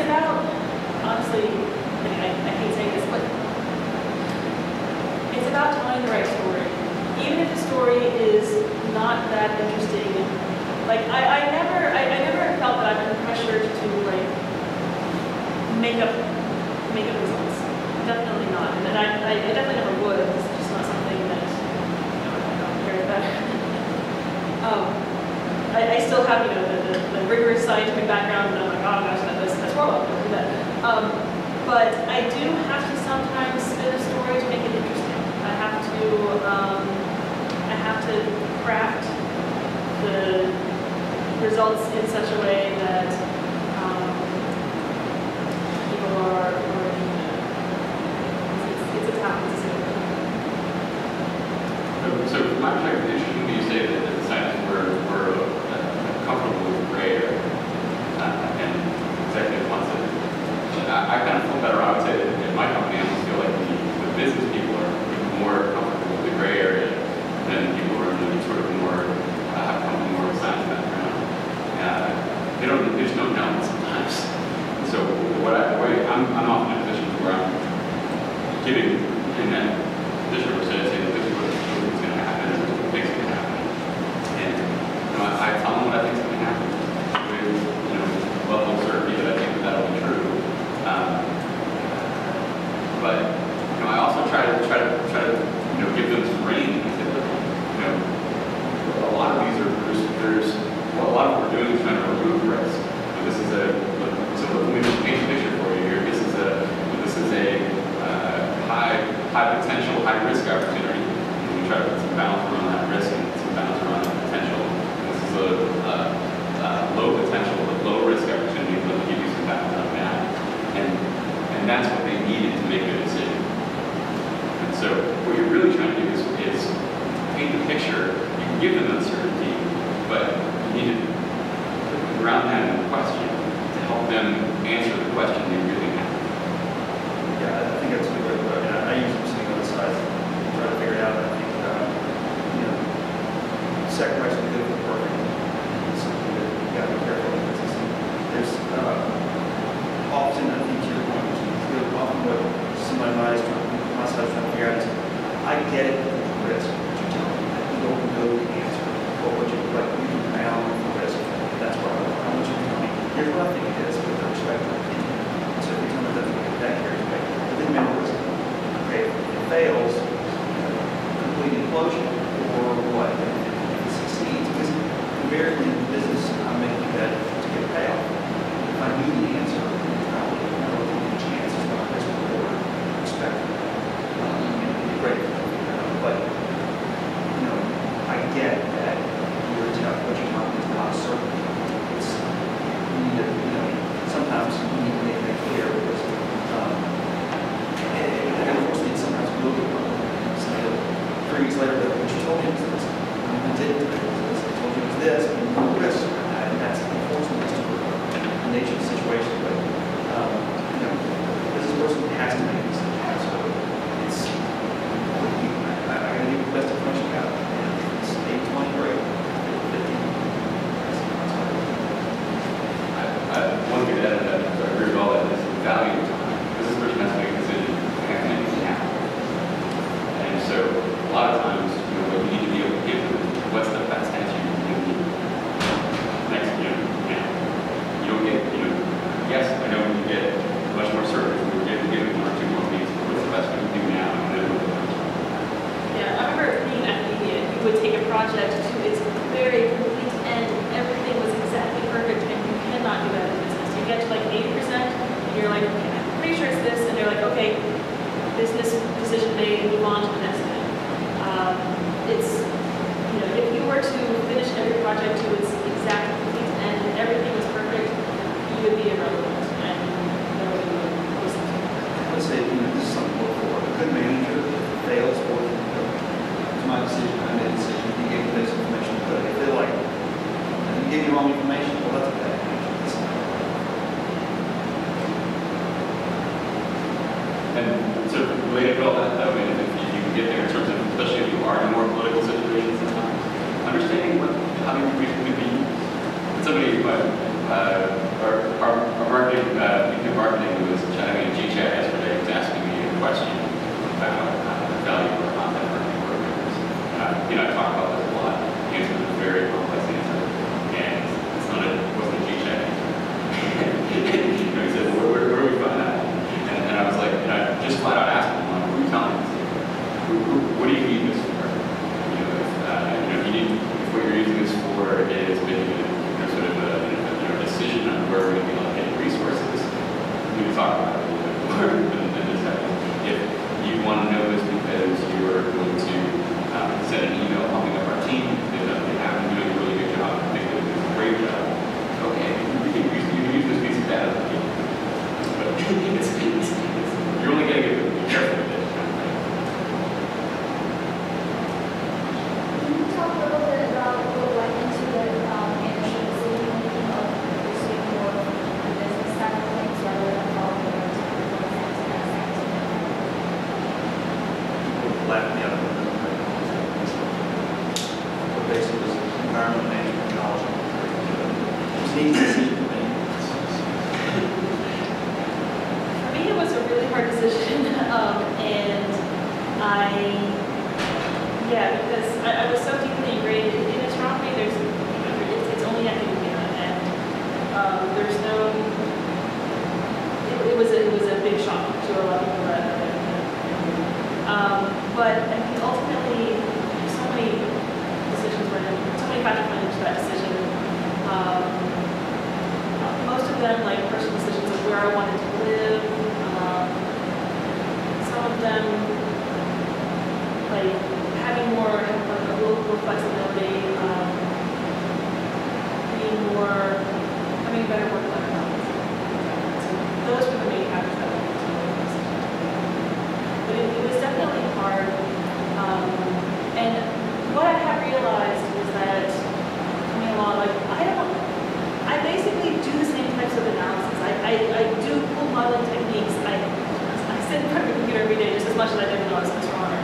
about, honestly, I hate saying this, but it's about telling the right story. Even if the story is not that interesting, like I never felt that I've been pressured to like make up results. Definitely not, and I definitely never would. It's just not something that I don't care about. I still have the rigorous scientific background, and I'm like, oh gosh, that's horrible. Don't do that. But I do have to sometimes spin a story to make it interesting. I have to craft the results in such a way that people are it's a talent. So from my perspective, it's interesting that you say that the scientists were comfortable with gray area and executive concept. I kind of flip that around and say that in my company, I almost feel like the business people are more comfortable with the gray area than people who are sort of more have come from more of a science background. They just don't know sometimes. So I'm often in a position where I'm giving in that position where saying that this is what's going to happen and this is what thinks going to happen. And I tell them what I think is going to happen with level of certainty that I think that'll be true. But I also try to give them some range. A lot of these a lot of what we're doing is trying to remove risk. This is so let me just paint a picture for you here. This is a high potential, high risk opportunity. And we try to put some balance around that risk and some balance around that potential. This is a low potential, but low risk opportunity. Let me give you some balance on that. And that's what they needed to make their decision. And so what you're really trying to do is paint the picture. You can give them uncertainty, but you need to ground that in a question to help them answer the question they really have. Yeah, I think that's a good way to put it. I usually sitting on the side and try to figure it out. I think, sacrificing the good for the perfect is something that you got to be careful with. There's often, I think, to your point, which is good, often what somebody advised or my side is trying to figure out is, I get it with the risk that you're telling me. You don't know the answer. But what you're like, you're bound with risk. That's why I want you to tell me. Here's what I think it is with the respect to opinion. So if you tell me that that carries away, but then remember what's okay, if it fails, complete implosion, or what? If it succeeds, because invariably in business, I'm making a bet to get a payoff. If I knew the answer, probably never taking a chance is not risk reward perspective. It'd be great. But I get that what you're talking is not certain. It's you need to, sometimes you need to make that clear because and unfortunately sometimes we look at something 3 weeks later that what you told me was this. I didn't tell you this. I told you it was this, and you know this. And that's unfortunately just the nature of the situation. But this person has to make a decision. So it's I gotta give the best information I got. And it's 8:20 break. One thing to add to that, so I agree with all that, is the value of time. This is where you have to make a decision. I can make it happen. And so a lot of times, what you need to be able to give them is what's the best answer you can give me next now. You don't get, yes, I know you get much more certain if we're giving 1 or 2 more weeks, but what's the best we can do now and then what the Yeah, I remember being in academia, you would take a project to its very complete end. Everything was exactly perfect, and you cannot do that in business. You get to like 80%, and you're like, okay, I'm pretty sure it's this, and they're like, okay, business decision made, move on to the next thing. It's, if you were to finish every project to its exact complete end, and everything was perfect, you would be irrelevant, and nobody would listen to you. I would say, this is something to look for. A good manager fails for it's my decision, I made a decision, he gave me this information, but if they're like, you gave me the wrong information, well, that's a bad manager. And so related to all that, though, if you can get there Yeah, because I was so deeply ingrained in astronomy. There's, it's only academia, and there's no. It was a big shock to a lot of people that. But I mean, ultimately, there's so many decisions were in, so many factors went into that decision. Most of them, like personal decisions of where I wanted to live. Some of them, like having more a local flexibility, having better work-life balance. So those were the main factors that went into the decision. But it was definitely hard. And what I have realized is that coming along, like I basically do the same types of analysis. I do cool modeling techniques. I sit in front of a computer every day just as much as I did when I was an astronomer.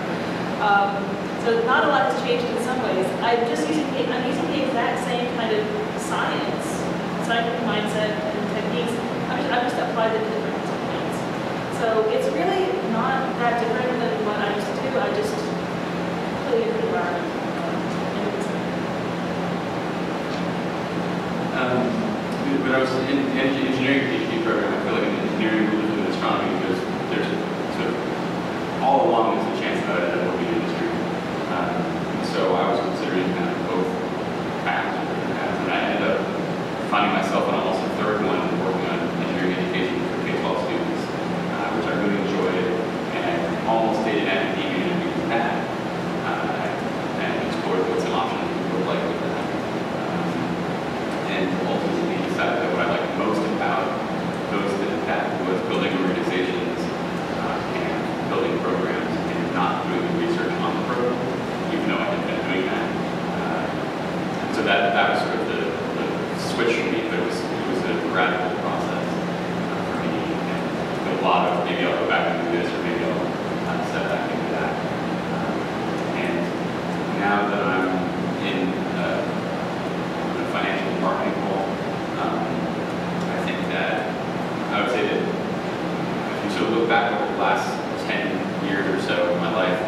So not a lot has changed in some ways. I'm using the exact same kind of scientific mindset and techniques. I've just applied it to different disciplines. So it's really not that different than what I used to do. I just completely different environment. When I was in the engineering PhD program, I feel like in engineering we live in astronomy because there's sort of all along there's a chance that I end up working in industry. So I was considering kind of both paths, and I ended up finding myself on almost a third one working on engineering education for K-12 students, which I really enjoyed, and I almost stayed in academia and used that, and explored what some options would look like with that. And ultimately decided that what I liked most about that was building organizations and building programs and not doing the research on the program, even though I had been doing that. So that was sort of the switch for me, but it was a gradual process for me. And a lot of maybe I'll go back and do this, or maybe I'll step back into that. And now that I'm in financial and marketing role, I think that I would say that if you sort of look back over the last 10 years or so of my life,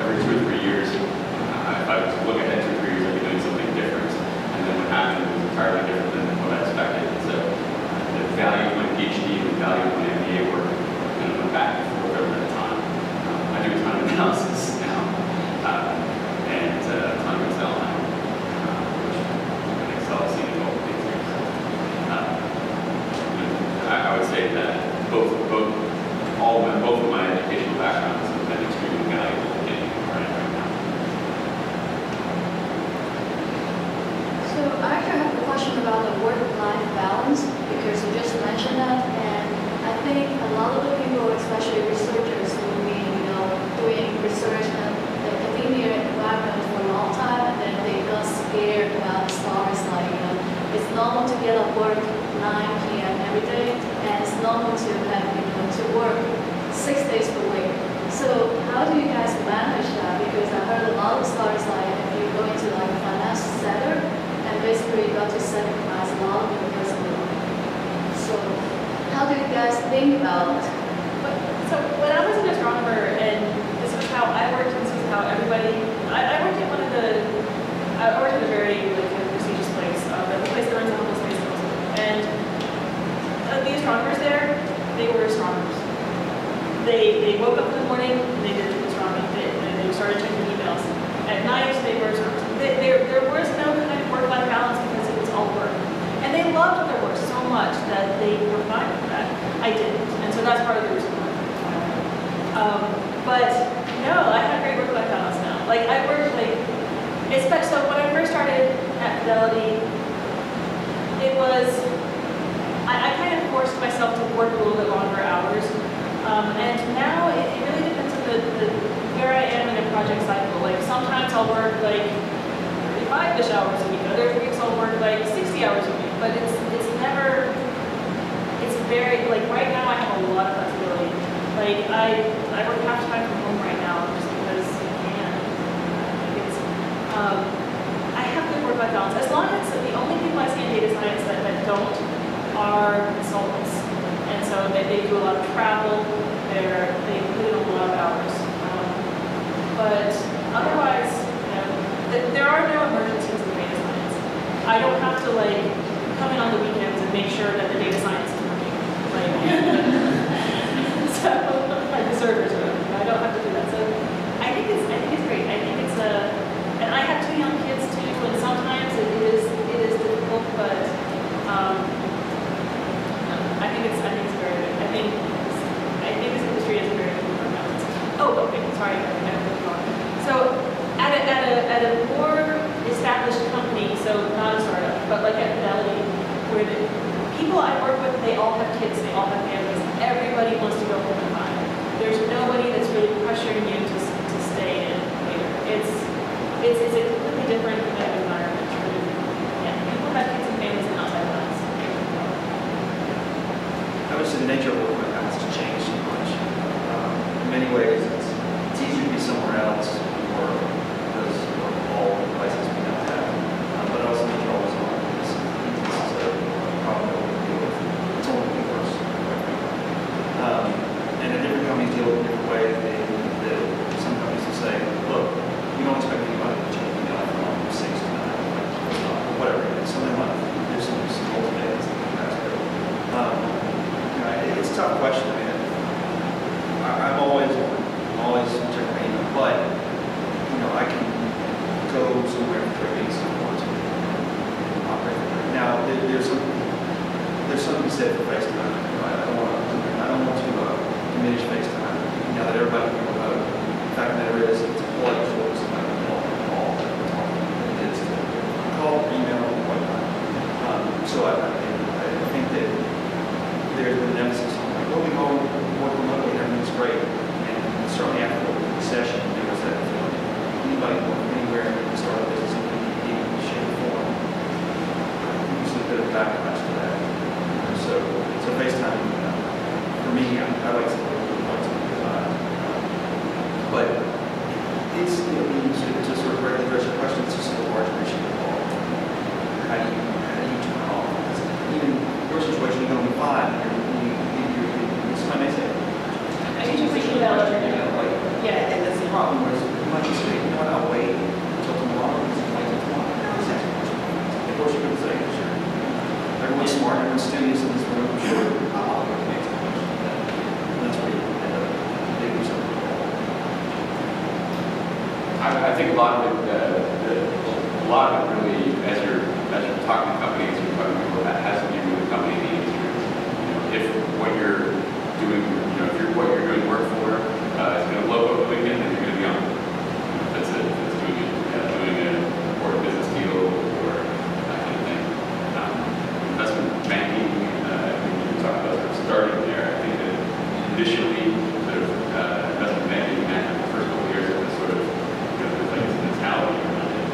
every 2 or 3 years, if I was to look ahead 2 or 3 years, I'd be doing something different. And then what happened was entirely different than what I expected. And so the value of my PhD and the value of my MBA work kind of went back and forth over that time. I do a ton of analysis now, and a ton of Excel now. I would say that both of my educational backgrounds have been extremely valuable in getting right now. So I actually have a question about the work-life balance, because you just mentioned that, and I think a lot of the people, especially researchers, who've been, doing research in the academia environment for a long time, and then they got scared about stars, like, it's normal to get up work 9 p.m. every day, and it's normal to have, to work 6 days per week. So how do you guys manage that? Because I heard a lot of stories like if you go into like a finance sector, and basically you got to sacrifice a lot of your personal life. So how do you guys think about it? So when I was an astronomer, and this was how I worked, and this was how everybody, I worked at I worked at a very prestigious place, the place that runs the Hubble Space Telescope. And the astronomers there, they were astronomers. They woke up in the morning, they did astronomy, they started checking emails. At night, they were astronomers. There was no kind of work-life balance because it was all work. And they loved their work so much that they were fine with that. I didn't, and so that's part of the reason why. But no, I have great work-life balance now. Like I work so when I first started at Fidelity, it was I kind of forced myself to work a little bit longer hours. And now it really depends on where I am in a project cycle. Like sometimes I'll work like 35-ish hours a week. Other weeks I'll work like 60 hours a week. But it's very, like right now I have a lot of flexibility. Like I work half time from home right now just because I can. I have good work-life balance. As long as the only people I see in data science that don't are consultants. And so they do a lot of travel, they put in a lot of hours. But otherwise, there are no emergencies in data science. I don't have to like come in on the weekends and make sure that the data science is working. Like, so like the servers are working. I don't have to do that. So I think it's great. I think it's and I have 2 young kids too, and sometimes it is difficult, but I think it's very good. I think this industry is very good for balance. Oh, okay. Sorry, I moved on. So at a more established company, so not a startup, but like at Fidelity, where the people I work with, they all have kids, they all have families. Everybody wants to go home at 5. There's nobody that's really pressuring you to stay in later. It's a completely different kind of environment. Yeah, people have kids and families and outside lives. I would say the nature of work has changed so much. In many ways, it's easier to be somewhere else or because of all the devices we now have. But it also means you're always on. This is a problem that we deal with. It's only getting worse. And the different companies deal with it in different ways. Some companies will say, look, we don't expect anybody to change the life from 6 to 9, whatever. Something like there's some ultimatums that you guys do. It's a tough question. I mean, I'm always checking my email, but I can go somewhere for 3 weeks if I want to operate. Now, there's something to say for FaceTime. I don't want to diminish FaceTime. Now that everybody can go out, the fact that there is, it's a polite choice. Call, email, and whatnot. So I think that there's been an emphasis on like, we go work remotely, everything's great. And certainly after the session, there was that feeling. Anybody can work anywhere and start a business in any shape or form. There's a bit of backlash to that. So FaceTime, for me, I like to but it's to sort of regularly address your question, it's just a large issue involved. How do you turn it off? Because even your situation, you can only 5, somebody may say, I think you should yeah. And that's the problem, whereas you might just say, you know what, I'll wait until tomorrow, because it's like tomorrow. Of course, you could say, sure. Everyone's smart, everyone's studious in this room, sure, I'll make the question. And that's where you end up digging yourself. I think a lot of it really, as you're talking to companies, you're talking to people, that has to do with the company and the industry. If what you're doing, if what you're doing work for is going to logo the weekend, then you're going to be on. That's it. That's doing an important business deal or that kind of thing. Investment banking, you talk about sort of starting there. I think that initially, sort of investment banking, the first couple of years, it was sort of mentality around it.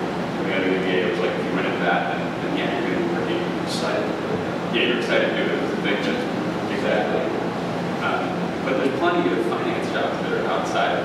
We had an MBA, it was like if you went into that, then yeah, you're going to be pretty excited. Yeah, you're excited to do it. It was a big just exactly. But there's plenty of finance jobs that are outside of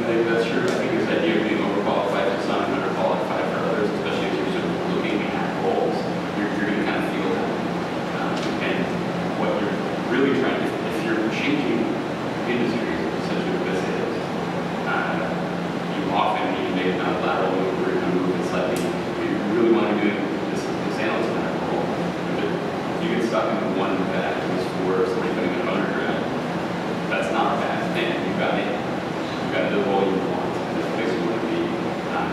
think that's true. I think this idea of being overqualified for some and underqualified for others, especially if you're sort of looking at roles, you're going to kind of feel that. And what you're really trying to, if you're changing industries, such as this is, you often need to make a lateral move or you're going to move it slightly. If you really want to do this analyst kind of role, but if you get stuck in one that was for somebody putting an undergrad, that's not a bad thing. You've got the role you want, the place you want to be.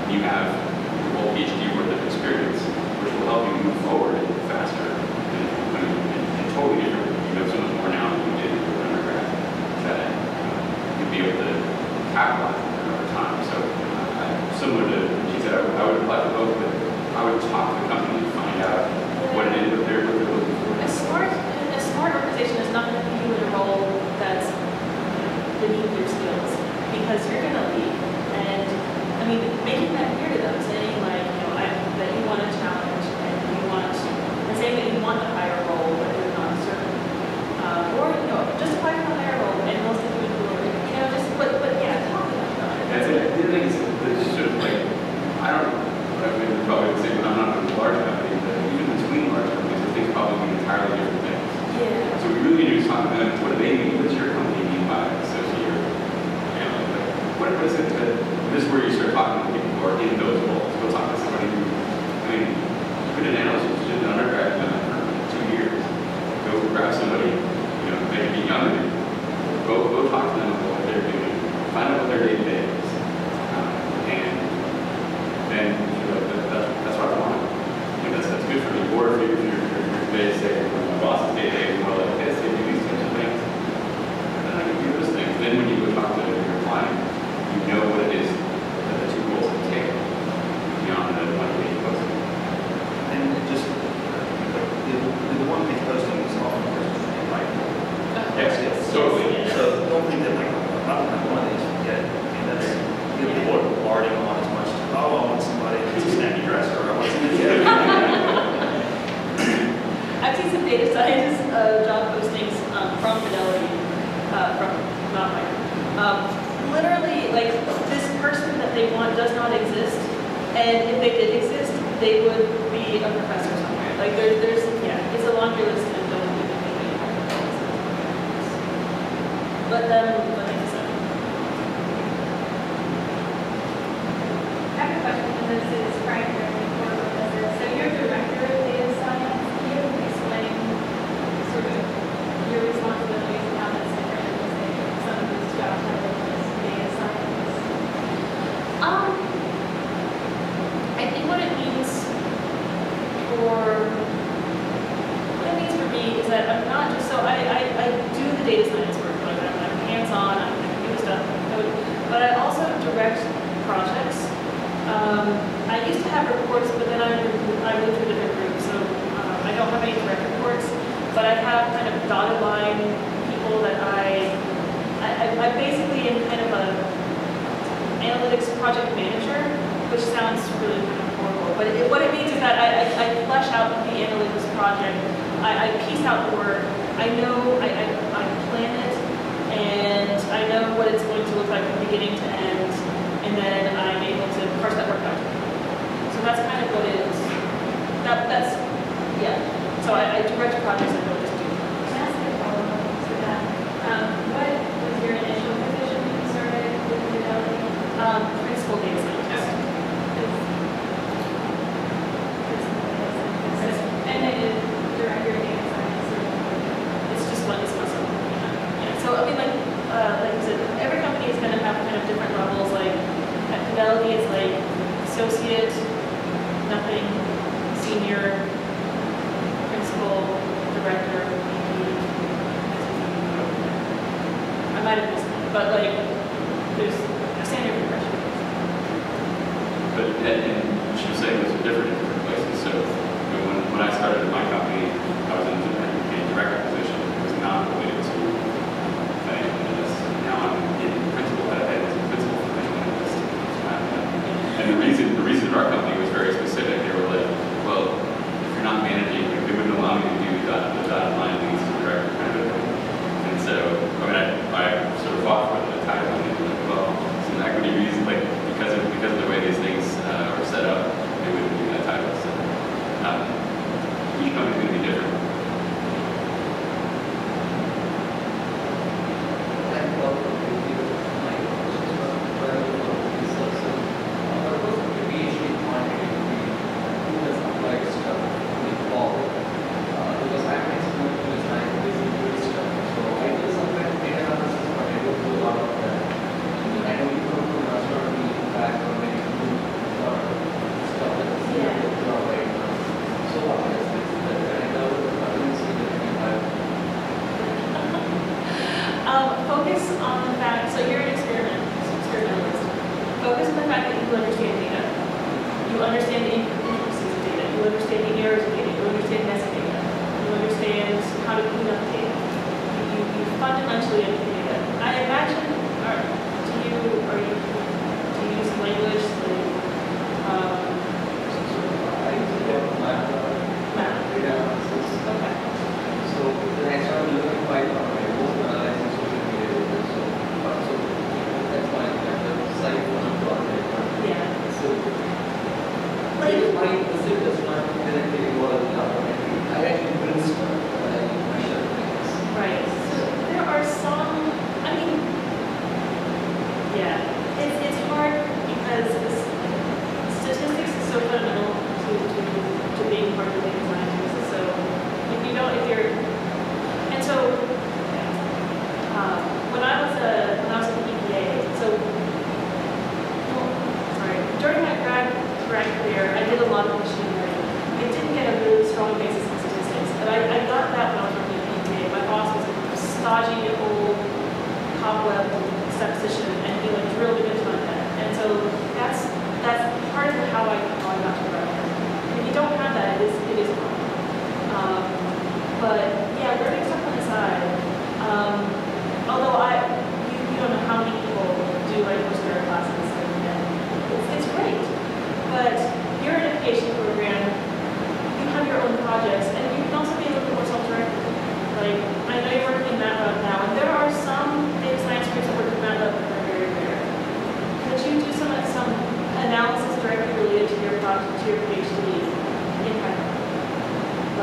You have your whole PhD worth of experience, which will help you move forward faster and totally different. You know so much more now than you did in your undergrad that you'll be able to capitalize on it over time. So similar to what she said, I would apply for both, but I would talk to the company to find out what it is, what they're looking for. A smart organization is not going to put you in a role that's beneath your skills, because you're going to leave. And I mean, making that clear to them, saying like, that you want a challenge and saying that you want a higher role, but you're not certain, or just apply for a higher role, and most of the people are, but yeah, talk to them about it. That's it. The other thing is that sort of like, I don't know, I mean, probably the same, but I'm not in a large company, but even between large companies, I think probably entirely different things. Yeah. So we really need to talk to them. What do they mean? What's your company mean by associate? What is it that, this is where you start talking to people who are in those roles. Go talk to somebody who, I mean, put an analyst who's just an undergrad for 2 years. Go grab somebody, maybe younger than you. Go talk to them about what they're doing. Find out what their day-to-day is. And then, that's what I want. That's good for me. Or if you're day say, my boss's day-to-day is more like this, they do these types of things. And then I can do those things. Then when you go talk to your client, you know what it is that the two roles entail beyond the one-page posting. And it just, the one-page posting is often like, yes, totally. So don't think that like, I don't have one of these yet. I mean, that's, people are larding on as much, I want somebody that's a snappy dresser, or I want somebody I've seen some data science job postings from Fidelity, from not mine. Literally, like, this person that they want does not exist, and if they did exist, they would be a professor somewhere. Like, there's it's a laundry list and don't do anything. Let them decide. I have a question, and this is Frank, so you're director of data science. Can you explain sort of your responsibilities and how that's different than, say, some of those job titles as data scientists? I think what it means for me is that I'm not just, so I do the data science work, like I'm hands-on, I do stuff, but I also direct projects. I used to have reports, but then I moved to a different group, so I don't have any direct reports, but I have kind of dotted line people that I basically am kind of a analytics project manager, which sounds really kind of horrible, but what it means is that I flesh out the analytics project, I piece out the work, I know, I plan it, and I know what it's going to look like from beginning to end, and then I'm able to parse that work out. So that's kind of what it is. So I direct projects and don't just do. Can I ask a follow-up to that? What was your initial position when you started with Fidelity? Principal data scientist. And then director of data science. It's just one is muscle. Yeah. So I mean, like I said, every company is going to have kind of different levels. Like at Fidelity, it's like associate, nothing, senior, principal, director, VP. I might have missed one, but like there's a standard progression. But and she was saying those are different in different places. So when I started my company, I was in a director position. It was not related to financial analysts. Now I'm in principal head as a principal financial analyst. And the reason our company was very specific. They were like, well, if you're not managing, they wouldn't allow me to do the dotted line leads to director kind of thing. And so, I mean, I sort of fought for the title, and like, well, it's an equity understand metadata. You understand how to clean up data. You fundamentally understand data. I imagine, do you use language like, map? Data analysis. Okay. So the next one will look at Python, right? Most analyzing social media data. So that's my side for the project. Yeah. So my concept does not directly involve laboratory. I actually brainstorm when I measure things. Right. So there are some, I mean, yeah, it's hard because statistics is so fundamental to being part of the data scientist. So if you don't, if you're, and so when I was at the EPA, so sorry, during my grad career, I did a lot of machine learning. I didn't get a really strong basis in statistics, but I got that when I was working at the EPA. My boss was a stodgy old cobweb statistician, and he like drilled me into my head. And so that's part of how I got to where I am. If you don't have that, it is hard. But yeah, learning stuff on the side. Although you don't know how many people do like Coursera classes, and it's great. But you're an education program. You have your own projects, and you can also be a little bit more self-directed. Like I know you're working in MATLAB now, and there are some data science groups that work in MATLAB that are very rare. Could you do some analysis directly related to your project, to your PhD in Python?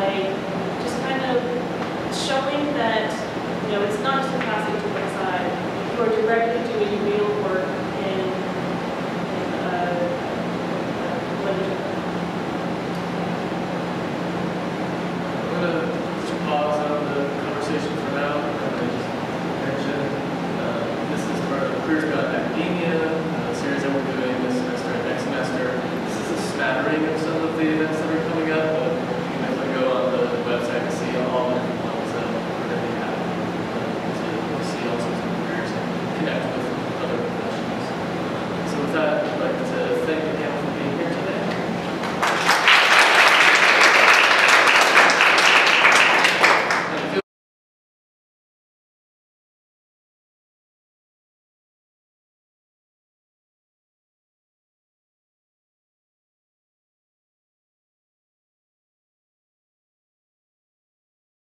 Like just kind of showing that it's not just a passive to one side. You are directly doing real